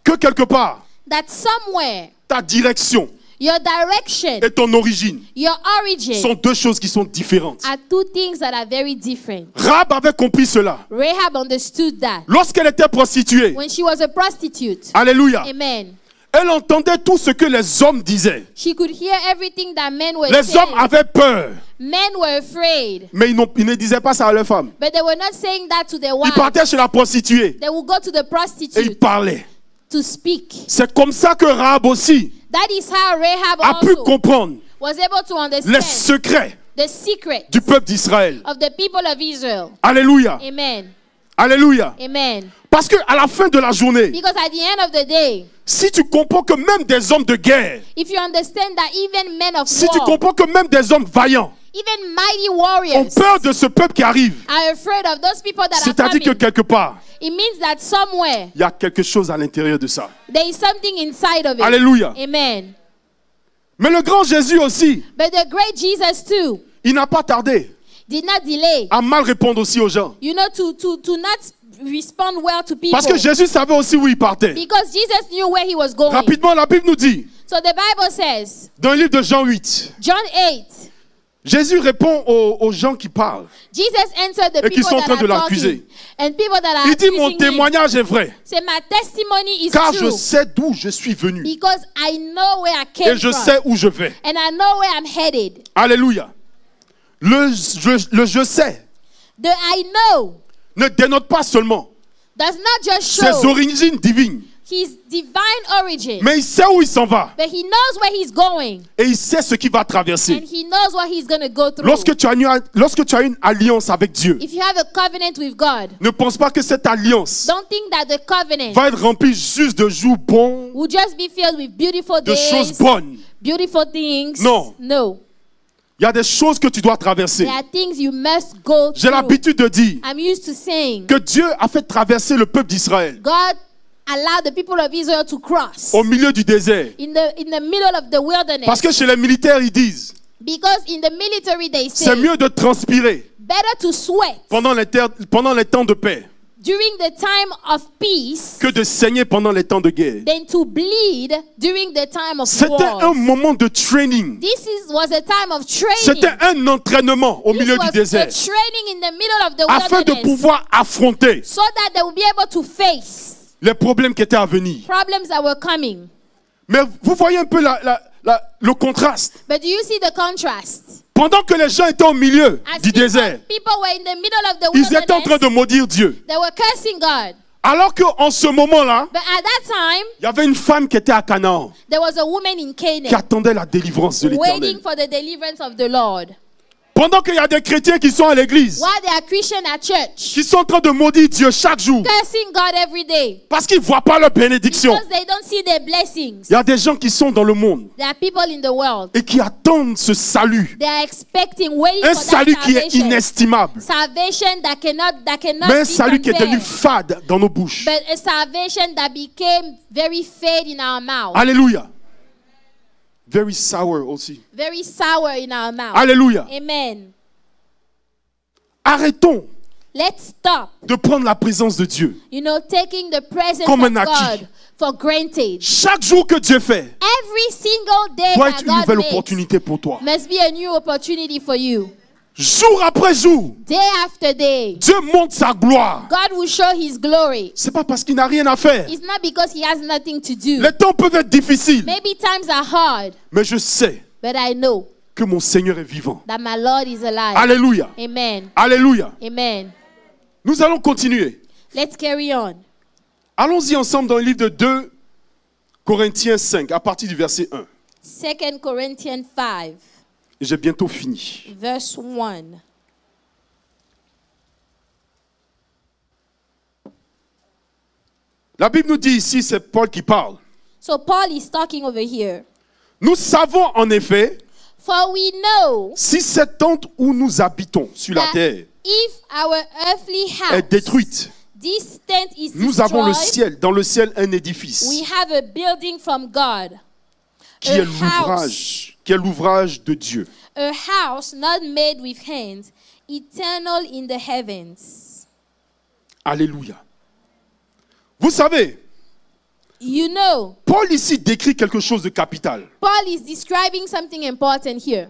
Speaker 1: que quelque part,
Speaker 2: that somewhere,
Speaker 1: ta direction
Speaker 2: your direction,
Speaker 1: et ton origine
Speaker 2: your origin
Speaker 1: sont deux choses qui sont différentes.
Speaker 2: are two things that are very different.
Speaker 1: Rahab avait compris cela.
Speaker 2: Rahab understood that.
Speaker 1: Lorsqu'elle était prostituée,
Speaker 2: When she was a prostitute,
Speaker 1: alléluia,
Speaker 2: amen,
Speaker 1: elle entendait tout ce que les hommes disaient.
Speaker 2: she could hear everything that men were
Speaker 1: Les
Speaker 2: saying.
Speaker 1: hommes avaient peur,
Speaker 2: Men were afraid,
Speaker 1: mais ils ne disaient pas ça à leurs femmes.
Speaker 2: but they were not saying that to their
Speaker 1: Ils
Speaker 2: wives.
Speaker 1: partaient chez la prostituée
Speaker 2: They would go to the
Speaker 1: et ils
Speaker 2: prostitute
Speaker 1: parlaient.
Speaker 2: to speak.
Speaker 1: C'est comme ça que Rahab aussi
Speaker 2: That is how Rahab
Speaker 1: a pu
Speaker 2: also
Speaker 1: comprendre
Speaker 2: was able to
Speaker 1: les
Speaker 2: understand
Speaker 1: secrets
Speaker 2: the secret
Speaker 1: du peuple d'Israël.
Speaker 2: of the people of Israel.
Speaker 1: Alléluia.
Speaker 2: Amen.
Speaker 1: Alléluia.
Speaker 2: Amen.
Speaker 1: Parce qu'à la fin de la journée,
Speaker 2: Because at the end of the day,
Speaker 1: si tu comprends que même des hommes de guerre,
Speaker 2: if you understand that even men of
Speaker 1: si tu
Speaker 2: war,
Speaker 1: comprends que même des hommes vaillants
Speaker 2: even mighty
Speaker 1: ont
Speaker 2: warriors
Speaker 1: peur de ce peuple qui arrive,
Speaker 2: are afraid of those people that are
Speaker 1: c'est-à-dire que
Speaker 2: coming,
Speaker 1: quelque part,
Speaker 2: it means that somewhere
Speaker 1: il y a quelque chose à l'intérieur de ça.
Speaker 2: there is something inside of it.
Speaker 1: Alléluia.
Speaker 2: Amen.
Speaker 1: Mais le grand Jésus aussi,
Speaker 2: But the great Jesus too
Speaker 1: il n'a pas tardé
Speaker 2: did not delay,
Speaker 1: à mal répondre aussi aux gens.
Speaker 2: you know, to not respond well to people.
Speaker 1: Parce que Jésus savait aussi où il partait.
Speaker 2: Because Jesus knew where he was going.
Speaker 1: Rapidement, la Bible nous dit,
Speaker 2: So the Bible says,
Speaker 1: dans le livre de Jean 8,
Speaker 2: John 8,
Speaker 1: Jésus répond aux gens qui parlent.
Speaker 2: Jesus answered the
Speaker 1: Et qui
Speaker 2: people
Speaker 1: sont en
Speaker 2: that
Speaker 1: train de
Speaker 2: are talking.
Speaker 1: l'accuser.
Speaker 2: And people that are
Speaker 1: Il dit, mon
Speaker 2: accusing him.
Speaker 1: témoignage est vrai.
Speaker 2: Say, my testimony is
Speaker 1: Car je
Speaker 2: true.
Speaker 1: sais d'où je suis venu.
Speaker 2: Because I know where I came
Speaker 1: Et je
Speaker 2: from.
Speaker 1: sais où je vais.
Speaker 2: And I know where I'm headed.
Speaker 1: Alléluia. Le je sais
Speaker 2: The I know
Speaker 1: ne dénote pas seulement
Speaker 2: does not just
Speaker 1: ses
Speaker 2: show
Speaker 1: origines divines,
Speaker 2: his divine origin,
Speaker 1: mais il sait où il s'en va.
Speaker 2: but he knows where he's going.
Speaker 1: Et il sait ce qu'il va
Speaker 2: And
Speaker 1: traverser.
Speaker 2: he knows what he's going to go through.
Speaker 1: Lorsque tu as une alliance avec Dieu,
Speaker 2: If you have a covenant with God,
Speaker 1: ne pense pas que cette alliance
Speaker 2: don't think that the covenant
Speaker 1: va être remplie juste de jours bons,
Speaker 2: will just be filled with beautiful
Speaker 1: de choses
Speaker 2: days,
Speaker 1: bonnes.
Speaker 2: beautiful things.
Speaker 1: Non.
Speaker 2: No.
Speaker 1: Il y a des choses que tu dois traverser.
Speaker 2: There are things you must go
Speaker 1: J'ai
Speaker 2: through.
Speaker 1: l'habitude de dire
Speaker 2: I'm used to saying
Speaker 1: que Dieu a fait traverser le peuple d'Israël
Speaker 2: God allowed the people of Israel to cross
Speaker 1: au milieu du désert.
Speaker 2: in the middle of the wilderness.
Speaker 1: Parce que chez les militaires, ils disent,
Speaker 2: Because in the military they
Speaker 1: c'est
Speaker 2: say
Speaker 1: mieux de transpirer
Speaker 2: better to sweat
Speaker 1: pendant les temps de paix
Speaker 2: during the time of peace
Speaker 1: que de saigner pendant les temps de guerre.
Speaker 2: than to bleed during the time of
Speaker 1: C'était un
Speaker 2: war.
Speaker 1: moment de training.
Speaker 2: Was a time of training.
Speaker 1: C'était un entraînement au
Speaker 2: This
Speaker 1: milieu
Speaker 2: was
Speaker 1: du désert
Speaker 2: a training in the middle of the
Speaker 1: afin de
Speaker 2: wilderness
Speaker 1: pouvoir affronter
Speaker 2: so that they will be able to face
Speaker 1: les problèmes qui étaient à venir.
Speaker 2: problems that were coming.
Speaker 1: Mais vous voyez un peu le contraste.
Speaker 2: But do you see the contrast?
Speaker 1: Pendant que les gens étaient au milieu
Speaker 2: As
Speaker 1: du désert,
Speaker 2: people were in the middle of the
Speaker 1: ils étaient en train
Speaker 2: wilderness,
Speaker 1: de maudire Dieu.
Speaker 2: they were cursing God.
Speaker 1: Alors qu'en ce moment-là,
Speaker 2: But at that time,
Speaker 1: il y avait une femme qui était à Canaan,
Speaker 2: there was a woman in
Speaker 1: qui
Speaker 2: Canaan
Speaker 1: attendait la délivrance de
Speaker 2: waiting
Speaker 1: l'Éternel.
Speaker 2: for the deliverance of the Lord.
Speaker 1: Pendant qu'il y a des chrétiens qui sont à l'église,
Speaker 2: While they are Christian at church,
Speaker 1: qui sont en train de maudire Dieu chaque jour,
Speaker 2: cursing God every day
Speaker 1: parce qu'ils ne voient pas leur bénédiction.
Speaker 2: because they don't see their blessings.
Speaker 1: Il y a des gens qui sont dans le monde
Speaker 2: There are people in the world.
Speaker 1: et qui attendent ce salut.
Speaker 2: They are expecting, waiting
Speaker 1: Un
Speaker 2: for that
Speaker 1: salut qui est
Speaker 2: salvation.
Speaker 1: inestimable.
Speaker 2: Salvation that cannot
Speaker 1: Mais un
Speaker 2: be
Speaker 1: salut qui est devenu
Speaker 2: compared.
Speaker 1: fade dans nos bouches.
Speaker 2: But a salvation that became very fade in our mouth.
Speaker 1: Alléluia. Very sour aussi.
Speaker 2: Very sour in our mouth.
Speaker 1: Alléluia.
Speaker 2: Amen.
Speaker 1: Arrêtons
Speaker 2: Let's stop,
Speaker 1: de prendre la présence de Dieu.
Speaker 2: taking the presence
Speaker 1: Comme
Speaker 2: of
Speaker 1: un acquis.
Speaker 2: God for granted.
Speaker 1: Chaque jour que Dieu fait
Speaker 2: Every single day
Speaker 1: doit
Speaker 2: that
Speaker 1: être une
Speaker 2: God
Speaker 1: nouvelle
Speaker 2: makes
Speaker 1: opportunité pour toi.
Speaker 2: must be a new opportunity for you.
Speaker 1: Jour après jour,
Speaker 2: Day after day,
Speaker 1: Dieu montre sa gloire.
Speaker 2: God will show His glory.
Speaker 1: C'est pas parce qu'il n'a rien à faire.
Speaker 2: It's not because He has nothing to do.
Speaker 1: Les temps peuvent être difficiles,
Speaker 2: Maybe times are hard,
Speaker 1: mais je sais
Speaker 2: but I know
Speaker 1: que mon Seigneur est vivant.
Speaker 2: that my Lord is alive.
Speaker 1: Alléluia.
Speaker 2: Amen.
Speaker 1: Alléluia.
Speaker 2: Amen.
Speaker 1: Nous allons continuer.
Speaker 2: Let's carry on.
Speaker 1: Allons-y ensemble dans le livre de 2 Corinthiens 5, à partir du verset 1.
Speaker 2: 2 Corinthians 5,
Speaker 1: Et j'ai bientôt fini.
Speaker 2: verse 1.
Speaker 1: La Bible nous dit ici, c'est Paul qui parle.
Speaker 2: So Paul is talking over here.
Speaker 1: Nous savons en effet,
Speaker 2: For we know
Speaker 1: si cette tente où nous habitons sur la
Speaker 2: that
Speaker 1: terre
Speaker 2: if our earthly
Speaker 1: est
Speaker 2: house,
Speaker 1: détruite,
Speaker 2: this tent is
Speaker 1: nous avons le
Speaker 2: destroyed,
Speaker 1: ciel, dans le ciel un édifice
Speaker 2: we have a building from God,
Speaker 1: qui
Speaker 2: a
Speaker 1: est l'ouvrage de Dieu.
Speaker 2: a house not made with hands, eternal in the heavens.
Speaker 1: Alléluia. Vous savez,
Speaker 2: You know,
Speaker 1: Paul ici décrit quelque chose de capital.
Speaker 2: Paul is describing something important here.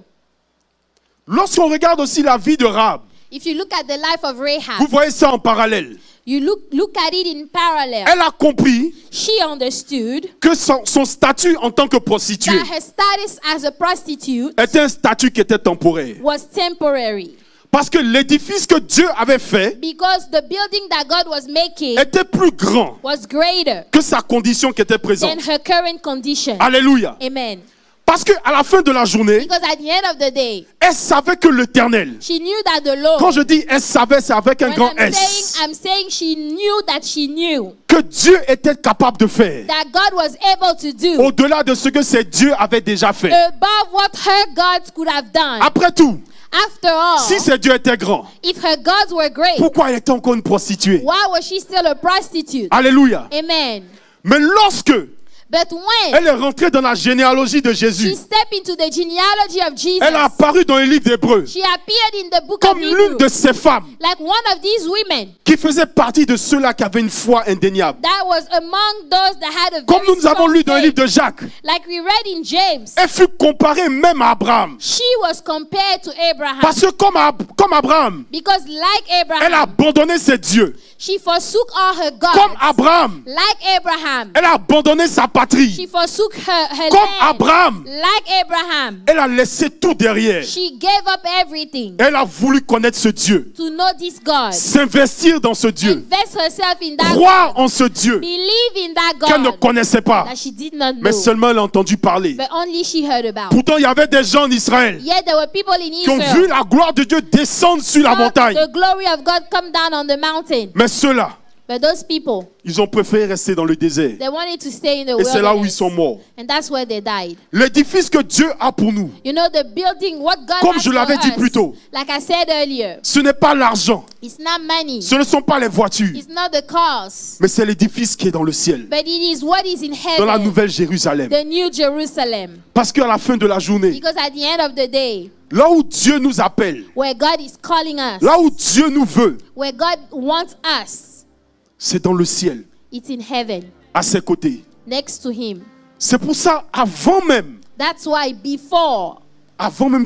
Speaker 1: Lorsqu'on regarde aussi la vie de Rahab,
Speaker 2: If you look at the life of
Speaker 1: vous
Speaker 2: Rahab,
Speaker 1: voyez ça en parallèle.
Speaker 2: you look at it in parallel.
Speaker 1: Elle a compris
Speaker 2: She understood
Speaker 1: que son statut en tant que prostituée
Speaker 2: that her status as a prostitute
Speaker 1: était un statut qui était temporaire.
Speaker 2: was temporary
Speaker 1: Parce que l'édifice que Dieu avait fait
Speaker 2: because the building that God was making
Speaker 1: était plus grand
Speaker 2: was greater
Speaker 1: que sa condition qui était
Speaker 2: than
Speaker 1: présente.
Speaker 2: her current condition.
Speaker 1: Alléluia.
Speaker 2: Amen.
Speaker 1: Parce qu'à la fin de la journée,
Speaker 2: Because at the end of the day,
Speaker 1: elle savait que l'Éternel,
Speaker 2: she knew that the Lord,
Speaker 1: quand je dis elle savait, c'est avec un
Speaker 2: when
Speaker 1: grand S,
Speaker 2: I'm saying she knew that she knew
Speaker 1: que Dieu était capable de faire
Speaker 2: that God was able to do
Speaker 1: au-delà de ce que ses dieux avaient déjà fait.
Speaker 2: above what her gods could have done.
Speaker 1: Après tout,
Speaker 2: After all,
Speaker 1: si ses dieux étaient grands,
Speaker 2: if her gods were great,
Speaker 1: pourquoi elle était encore une prostituée?
Speaker 2: why was she still a prostitute?
Speaker 1: Alléluia.
Speaker 2: Amen.
Speaker 1: Mais lorsque
Speaker 2: But when
Speaker 1: Elle est rentrée dans la généalogie de
Speaker 2: she
Speaker 1: Jésus.
Speaker 2: stepped into the genealogy of Jesus,
Speaker 1: Elle a apparu dans les livres d'Hébreux
Speaker 2: she appeared in the book
Speaker 1: comme
Speaker 2: of
Speaker 1: l'une
Speaker 2: Hebrew,
Speaker 1: de ces femmes
Speaker 2: like one of these women
Speaker 1: qui faisait partie de ceux-là qui avaient une foi indéniable.
Speaker 2: that was among those that had a
Speaker 1: Comme
Speaker 2: very
Speaker 1: nous avons
Speaker 2: strong
Speaker 1: lu dans le livre
Speaker 2: faith.
Speaker 1: de Jacques,
Speaker 2: Like we read in James,
Speaker 1: elle fut comparée même à Abraham.
Speaker 2: she was compared to Abraham.
Speaker 1: Parce que comme Abraham,
Speaker 2: Because like
Speaker 1: elle a
Speaker 2: Abraham,
Speaker 1: abandonné ses dieux.
Speaker 2: she forsook all her gods.
Speaker 1: Comme Abraham,
Speaker 2: Like Abraham,
Speaker 1: elle a abandonné sa
Speaker 2: she
Speaker 1: patrie.
Speaker 2: forsook her
Speaker 1: Comme
Speaker 2: land.
Speaker 1: Abraham,
Speaker 2: Like Abraham,
Speaker 1: elle a laissé tout derrière.
Speaker 2: she gave up everything
Speaker 1: Elle a voulu connaître ce Dieu,
Speaker 2: to know this God.
Speaker 1: s'investir dans ce Dieu,
Speaker 2: Invest herself in that
Speaker 1: croire
Speaker 2: God.
Speaker 1: en ce Dieu
Speaker 2: Believe in that
Speaker 1: qu'elle ne
Speaker 2: God
Speaker 1: connaissait pas,
Speaker 2: that she did not know.
Speaker 1: mais seulement elle a entendu parler.
Speaker 2: But only she heard about.
Speaker 1: Pourtant, il y avait des gens en Israël
Speaker 2: Yet there were people in
Speaker 1: qui ont vu
Speaker 2: Israel
Speaker 1: la gloire de Dieu descendre sur la
Speaker 2: saw
Speaker 1: montagne.
Speaker 2: the glory of God come down on the mountain.
Speaker 1: Mais ceux-là,
Speaker 2: But those people,
Speaker 1: ils ont préféré rester dans le désert.
Speaker 2: they wanted to stay in the
Speaker 1: Et c'est là où ils
Speaker 2: wilderness.
Speaker 1: sont morts.
Speaker 2: And that's where they died.
Speaker 1: L'édifice que Dieu a pour nous,
Speaker 2: You know, the building, what God
Speaker 1: comme
Speaker 2: has
Speaker 1: je
Speaker 2: for
Speaker 1: l'avais dit
Speaker 2: us,
Speaker 1: plus tôt,
Speaker 2: like I said earlier,
Speaker 1: ce n'est pas l'argent,
Speaker 2: it's not money.
Speaker 1: ce ne sont pas les voitures,
Speaker 2: It's not the cars.
Speaker 1: mais c'est l'édifice qui est dans le ciel,
Speaker 2: But it is what is in
Speaker 1: dans la
Speaker 2: heaven,
Speaker 1: nouvelle Jérusalem.
Speaker 2: the new Jerusalem.
Speaker 1: Parce qu'à la fin de la journée,
Speaker 2: Because at the end of the day,
Speaker 1: là où Dieu nous appelle,
Speaker 2: where God is calling us,
Speaker 1: là où Dieu nous veut,
Speaker 2: where God wants us,
Speaker 1: c'est dans le ciel,
Speaker 2: it's in heaven,
Speaker 1: à ses côtés.
Speaker 2: next to Him.
Speaker 1: C'est pour ça, avant même
Speaker 2: That's why before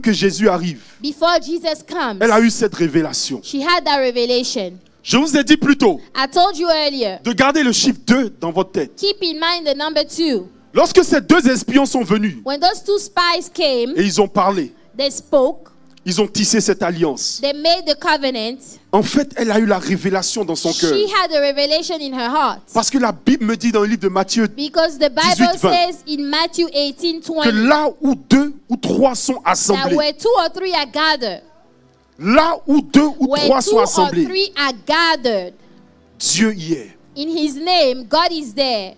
Speaker 1: que Jésus arrive,
Speaker 2: before Jesus comes,
Speaker 1: elle a eu cette révélation.
Speaker 2: she had that revelation.
Speaker 1: Je vous ai dit plus tôt
Speaker 2: I told you earlier,
Speaker 1: de garder le chiffre 2 dans votre tête.
Speaker 2: keep in mind the number 2.
Speaker 1: Lorsque ces deux espions sont venus
Speaker 2: When those two spies came,
Speaker 1: et ils ont parlé,
Speaker 2: they spoke,
Speaker 1: ils ont tissé cette alliance.
Speaker 2: they made the covenant.
Speaker 1: En fait, elle a eu la révélation dans son cœur.
Speaker 2: She had a revelation in her heart.
Speaker 1: Parce que la Bible me dit dans le livre de Matthieu
Speaker 2: Because the Bible
Speaker 1: 18, 20,
Speaker 2: says in Matthew 18:20
Speaker 1: que là où 2 ou 3 sont
Speaker 2: that
Speaker 1: assemblés,
Speaker 2: where 2 or 3 are gathered,
Speaker 1: là où 2 ou
Speaker 2: where
Speaker 1: 3
Speaker 2: 2
Speaker 1: sont
Speaker 2: or
Speaker 1: assemblés,
Speaker 2: 3 are gathered,
Speaker 1: Dieu y est.
Speaker 2: in His name, God is there.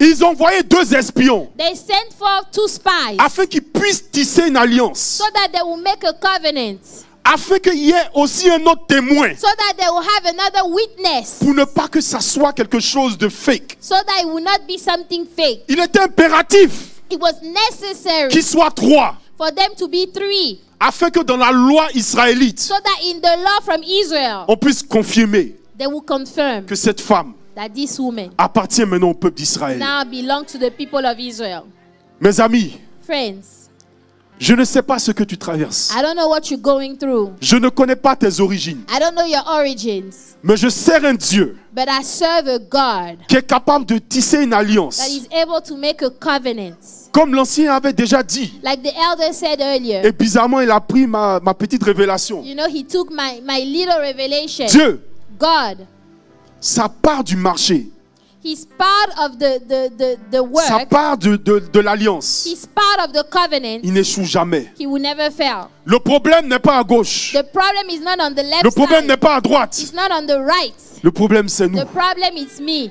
Speaker 1: Ils ont envoyé 2 espions
Speaker 2: They sent forth 2 spies
Speaker 1: afin qu'ils puissent tisser une alliance,
Speaker 2: so that they will make a covenant,
Speaker 1: afin qu'il y ait aussi un autre témoin,
Speaker 2: so that they will have another witness,
Speaker 1: pour ne pas que ça soit quelque chose de fake.
Speaker 2: so that it will not be something fake.
Speaker 1: Il était impératif
Speaker 2: It was necessary
Speaker 1: qu'il soit 3,
Speaker 2: for them to be 3,
Speaker 1: afin que dans la loi israélite,
Speaker 2: so that in the law from Israel,
Speaker 1: on puisse confirmer
Speaker 2: they will confirm
Speaker 1: que cette femme
Speaker 2: that this woman
Speaker 1: appartient maintenant au peuple d'Israël.
Speaker 2: now belongs to the people of Israel.
Speaker 1: Mes amis,
Speaker 2: Friends,
Speaker 1: je ne sais pas ce que tu traverses.
Speaker 2: I don't know what you're going through.
Speaker 1: Je ne connais pas tes origines.
Speaker 2: I don't know your origins,
Speaker 1: Mais je sers un Dieu
Speaker 2: but I serve a God
Speaker 1: qui est capable de tisser une alliance.
Speaker 2: that is able to make a covenant.
Speaker 1: Comme l'ancien avait déjà dit.
Speaker 2: Like the elder said earlier,
Speaker 1: Et bizarrement, il a pris ma petite révélation.
Speaker 2: you know, he took my little revelation.
Speaker 1: Dieu,
Speaker 2: God,
Speaker 1: ça part du marché.
Speaker 2: He's part of the
Speaker 1: Ça
Speaker 2: work.
Speaker 1: part de l'alliance.
Speaker 2: He's part of the covenant.
Speaker 1: Il n'échoue jamais.
Speaker 2: He will never fail.
Speaker 1: Le problème n'est pas à gauche.
Speaker 2: The problem is not on the
Speaker 1: Le
Speaker 2: left
Speaker 1: problème n'est
Speaker 2: side.
Speaker 1: pas à droite.
Speaker 2: It's not on the right.
Speaker 1: Le problème, c'est nous.
Speaker 2: The problem is me.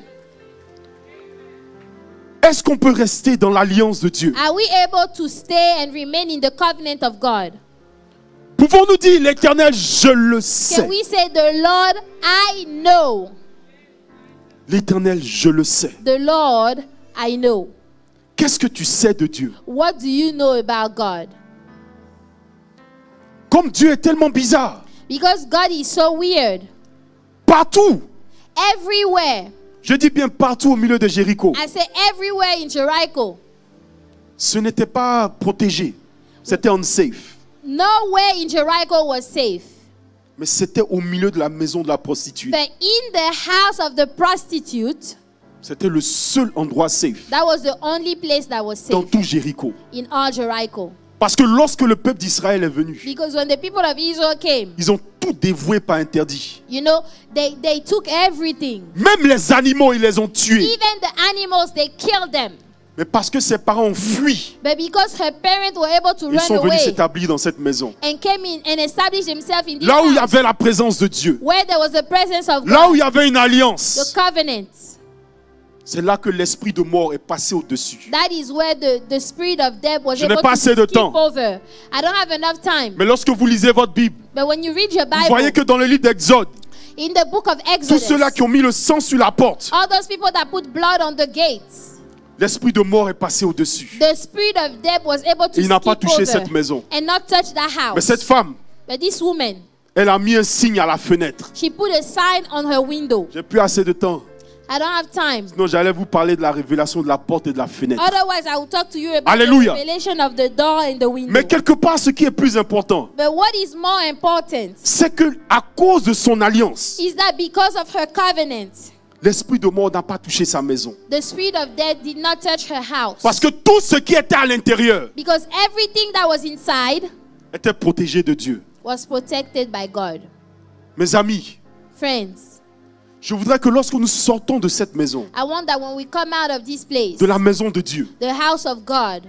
Speaker 1: Est-ce qu'on peut rester dans l'alliance de Dieu?
Speaker 2: Are we able to stay and remain in the covenant of God?
Speaker 1: Pouvons-nous dire l'Éternel, je le
Speaker 2: Can
Speaker 1: sais.
Speaker 2: we say, the Lord, I know.
Speaker 1: L'Éternel, je le sais.
Speaker 2: The Lord, I know.
Speaker 1: Qu'est-ce que tu sais de Dieu?
Speaker 2: What do you know about God?
Speaker 1: Comme Dieu est tellement bizarre.
Speaker 2: Because God is so weird.
Speaker 1: Partout.
Speaker 2: Everywhere.
Speaker 1: Je dis bien partout au milieu de Jéricho.
Speaker 2: I say everywhere in Jericho.
Speaker 1: Ce n'était pas protégé. C'était unsafe.
Speaker 2: Nowhere in Jericho was safe.
Speaker 1: Mais c'était au milieu de la maison de la prostituée.
Speaker 2: But in the house of the prostitute,
Speaker 1: C'était le seul endroit safe
Speaker 2: that was the only place that was
Speaker 1: dans
Speaker 2: safe
Speaker 1: tout Jéricho.
Speaker 2: in all Jericho.
Speaker 1: Parce que lorsque le peuple d'Israël est venu,
Speaker 2: Because when the people of Israel came,
Speaker 1: ils ont tout dévoué par interdit.
Speaker 2: you know, they took everything.
Speaker 1: Même les animaux, ils les ont tués.
Speaker 2: Even the animals, they killed them.
Speaker 1: Mais parce que ses parents ont fui,
Speaker 2: But because her parents were able to
Speaker 1: ils
Speaker 2: run
Speaker 1: sont venus
Speaker 2: away
Speaker 1: s'établir dans cette maison.
Speaker 2: and came in and established themselves in this
Speaker 1: Là où il y
Speaker 2: house,
Speaker 1: avait la présence de Dieu.
Speaker 2: where there was the presence of
Speaker 1: Là où
Speaker 2: God,
Speaker 1: il y avait une
Speaker 2: the
Speaker 1: alliance.
Speaker 2: covenant.
Speaker 1: C'est là que l'esprit de mort est passé au-dessus.
Speaker 2: That is where the spirit of death was
Speaker 1: Je n'ai
Speaker 2: able
Speaker 1: pas
Speaker 2: to
Speaker 1: assez de
Speaker 2: skip
Speaker 1: temps.
Speaker 2: over. I don't have enough time.
Speaker 1: Mais lorsque vous lisez votre Bible,
Speaker 2: But when you read your
Speaker 1: vous voyez
Speaker 2: Bible,
Speaker 1: que dans le livre d'Exode,
Speaker 2: in the book of
Speaker 1: tous
Speaker 2: Exodus,
Speaker 1: ceux-là qui ont mis le sang sur la porte,
Speaker 2: all those people that put blood on the gates,
Speaker 1: L'esprit de mort est passé au-dessus.
Speaker 2: The spirit of death was able to
Speaker 1: Il n'a pas
Speaker 2: skip
Speaker 1: touché
Speaker 2: over
Speaker 1: cette maison.
Speaker 2: and not touch that
Speaker 1: Mais
Speaker 2: house.
Speaker 1: cette femme,
Speaker 2: But this woman,
Speaker 1: elle a mis un signe à la fenêtre.
Speaker 2: she put a sign on her window.
Speaker 1: J'ai plus assez de temps.
Speaker 2: I don't have time.
Speaker 1: Sinon, j'allais vous parler de la révélation de la porte et de la fenêtre.
Speaker 2: Otherwise, I will talk to you about
Speaker 1: Alléluia.
Speaker 2: the revelation of the door and the window.
Speaker 1: Mais quelque part, ce qui est plus important,
Speaker 2: But what is more important
Speaker 1: c'est que à cause de son alliance,
Speaker 2: is that because of her covenant,
Speaker 1: l'esprit de mort n'a pas touché sa maison.
Speaker 2: the spirit of death did not touch her house.
Speaker 1: Parce que tout ce qui était à l'intérieur
Speaker 2: Because everything that was inside
Speaker 1: était protégé de Dieu.
Speaker 2: was protected by God.
Speaker 1: Mes amis,
Speaker 2: Friends,
Speaker 1: je voudrais que lorsque nous sortons de cette maison,
Speaker 2: I want that when we come out of this place,
Speaker 1: de la maison de Dieu,
Speaker 2: the house of God,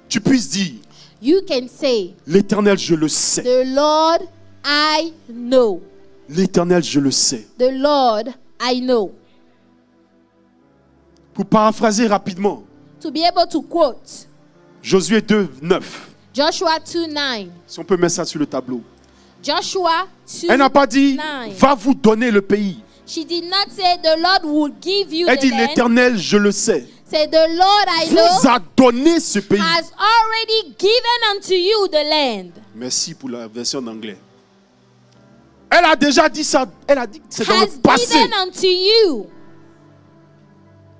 Speaker 1: tu puisses dire,
Speaker 2: you can say,
Speaker 1: l'Éternel, je le sais.
Speaker 2: the Lord, I know.
Speaker 1: L'Éternel, je le sais.
Speaker 2: The Lord, I know.
Speaker 1: Pour paraphraser rapidement,
Speaker 2: To be able to quote
Speaker 1: Josué 2, 9.
Speaker 2: Joshua 2:9.
Speaker 1: Si on peut mettre ça sur le tableau.
Speaker 2: Joshua 2.
Speaker 1: Elle n'a pas dit,
Speaker 2: 9.
Speaker 1: va vous donner le pays.
Speaker 2: She did not say the Lord will give you
Speaker 1: Elle
Speaker 2: the
Speaker 1: dit,
Speaker 2: land.
Speaker 1: l'Éternel, je le sais,
Speaker 2: Say the Lord I
Speaker 1: vous
Speaker 2: know
Speaker 1: a donné ce pays.
Speaker 2: has already given unto you the land.
Speaker 1: Merci pour la version d'anglais. Elle a déjà dit ça. Elle a dit que c'est dans
Speaker 2: Has
Speaker 1: le passé.
Speaker 2: given unto you.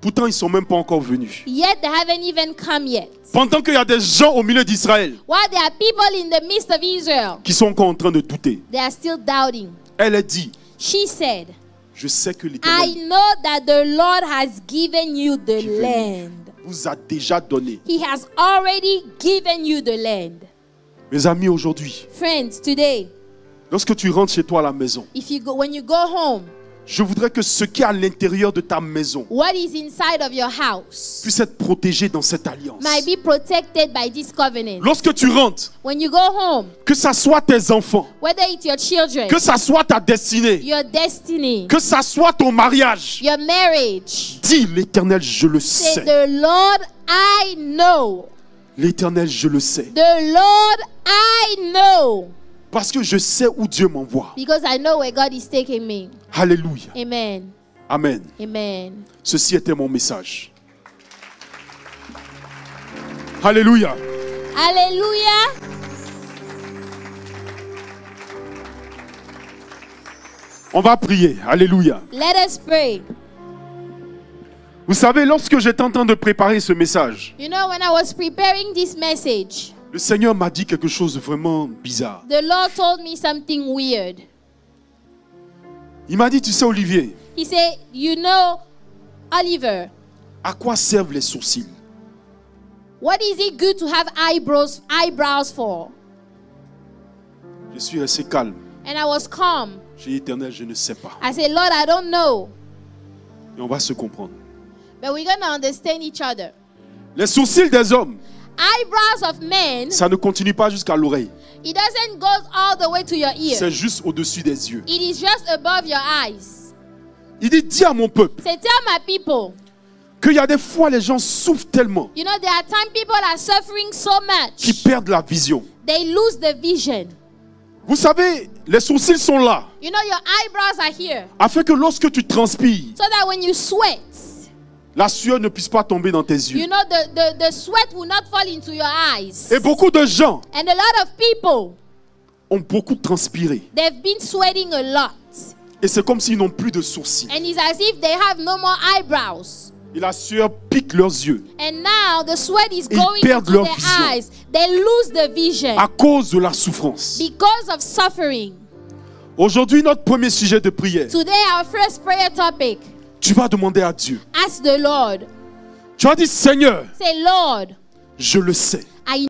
Speaker 1: Pourtant, ils ne sont même pas encore venus.
Speaker 2: Yet they haven't even come yet.
Speaker 1: Pendant qu'il y a des gens au milieu d'Israël
Speaker 2: While there are people in the midst of Israel,
Speaker 1: qui sont encore en train de douter.
Speaker 2: they are still doubting.
Speaker 1: Elle a dit,
Speaker 2: She said,
Speaker 1: je sais que
Speaker 2: I
Speaker 1: l'Éternel
Speaker 2: know that the Lord has given you the
Speaker 1: Given.
Speaker 2: land.
Speaker 1: vous a déjà donné.
Speaker 2: He has already given you the land.
Speaker 1: Mes amis, aujourd'hui,
Speaker 2: Friends, today,
Speaker 1: lorsque tu rentres chez toi à la maison,
Speaker 2: when you go home,
Speaker 1: je voudrais que ce qui est à l'intérieur de ta maison
Speaker 2: what is inside of your house
Speaker 1: puisse être protégé dans cette alliance.
Speaker 2: might be protected by this covenant.
Speaker 1: Lorsque tu rentres,
Speaker 2: When you go home,
Speaker 1: que ça soit tes enfants,
Speaker 2: whether it's your children,
Speaker 1: que ça soit ta destinée,
Speaker 2: your destiny,
Speaker 1: que ça soit ton mariage,
Speaker 2: your marriage,
Speaker 1: dis l'Éternel, je le
Speaker 2: say,
Speaker 1: sais.
Speaker 2: the Lord I know.
Speaker 1: L'Éternel, je le sais.
Speaker 2: The Lord I know.
Speaker 1: Parce que je sais où Dieu m'envoie.
Speaker 2: Because I know where God is taking me.
Speaker 1: Alléluia.
Speaker 2: Amen.
Speaker 1: Amen.
Speaker 2: Amen.
Speaker 1: Ceci était mon message. Alléluia.
Speaker 2: Hallelujah.
Speaker 1: On va prier. Alléluia.
Speaker 2: Let us pray.
Speaker 1: Vous savez, lorsque j'étais en train de préparer ce message,
Speaker 2: You know, when I was preparing this message,
Speaker 1: le Seigneur m'a dit quelque chose de vraiment bizarre.
Speaker 2: the Lord told me something weird.
Speaker 1: Il m'a dit, tu sais Olivier,
Speaker 2: He said, you know, Oliver,
Speaker 1: à quoi servent les sourcils?
Speaker 2: what is it good to have eyebrows for?
Speaker 1: Je suis resté calme.
Speaker 2: And I was calm.
Speaker 1: J'ai dit, Éternel, je ne sais pas.
Speaker 2: I said, Lord, I don't know.
Speaker 1: Et on va se comprendre.
Speaker 2: But we're going to understand each other.
Speaker 1: Les sourcils des hommes,
Speaker 2: Eyebrows of men,
Speaker 1: ça ne continue pas jusqu'à l'oreille.
Speaker 2: it doesn't go all the way to your
Speaker 1: C'est
Speaker 2: ear.
Speaker 1: juste au-dessus des yeux.
Speaker 2: It is just above your eyes.
Speaker 1: Il dit, dis à mon peuple
Speaker 2: Say, tell my people,
Speaker 1: qu'il y a des fois les gens souffrent tellement
Speaker 2: you know, there are times people are suffering so
Speaker 1: qu'ils
Speaker 2: much,
Speaker 1: perdent la vision.
Speaker 2: they lose the vision.
Speaker 1: Vous savez, les sourcils sont là
Speaker 2: You know, your eyebrows are here.
Speaker 1: afin que lorsque tu transpires,
Speaker 2: So that when you sweat,
Speaker 1: la sueur ne puisse pas tomber dans tes
Speaker 2: you
Speaker 1: yeux.
Speaker 2: know, the sweat will not fall into your eyes.
Speaker 1: Et beaucoup de gens
Speaker 2: And a lot of people,
Speaker 1: ont beaucoup transpiré.
Speaker 2: they've been sweating a lot.
Speaker 1: Et c'est comme s'ils n'ont plus de sourcils.
Speaker 2: And it's as if they have no more eyebrows.
Speaker 1: Et la sueur pique leurs yeux
Speaker 2: And now the sweat is
Speaker 1: Ils
Speaker 2: going
Speaker 1: perdent
Speaker 2: into
Speaker 1: leur
Speaker 2: their
Speaker 1: vision.
Speaker 2: eyes. They lose the vision
Speaker 1: à cause de la souffrance.
Speaker 2: because of suffering.
Speaker 1: Aujourd'hui, notre premier sujet de prière,
Speaker 2: Today, our first prayer topic,
Speaker 1: tu vas demander à Dieu.
Speaker 2: ask the Lord.
Speaker 1: Tu vas dire, Seigneur,
Speaker 2: Say, Lord,
Speaker 1: je le sais.
Speaker 2: I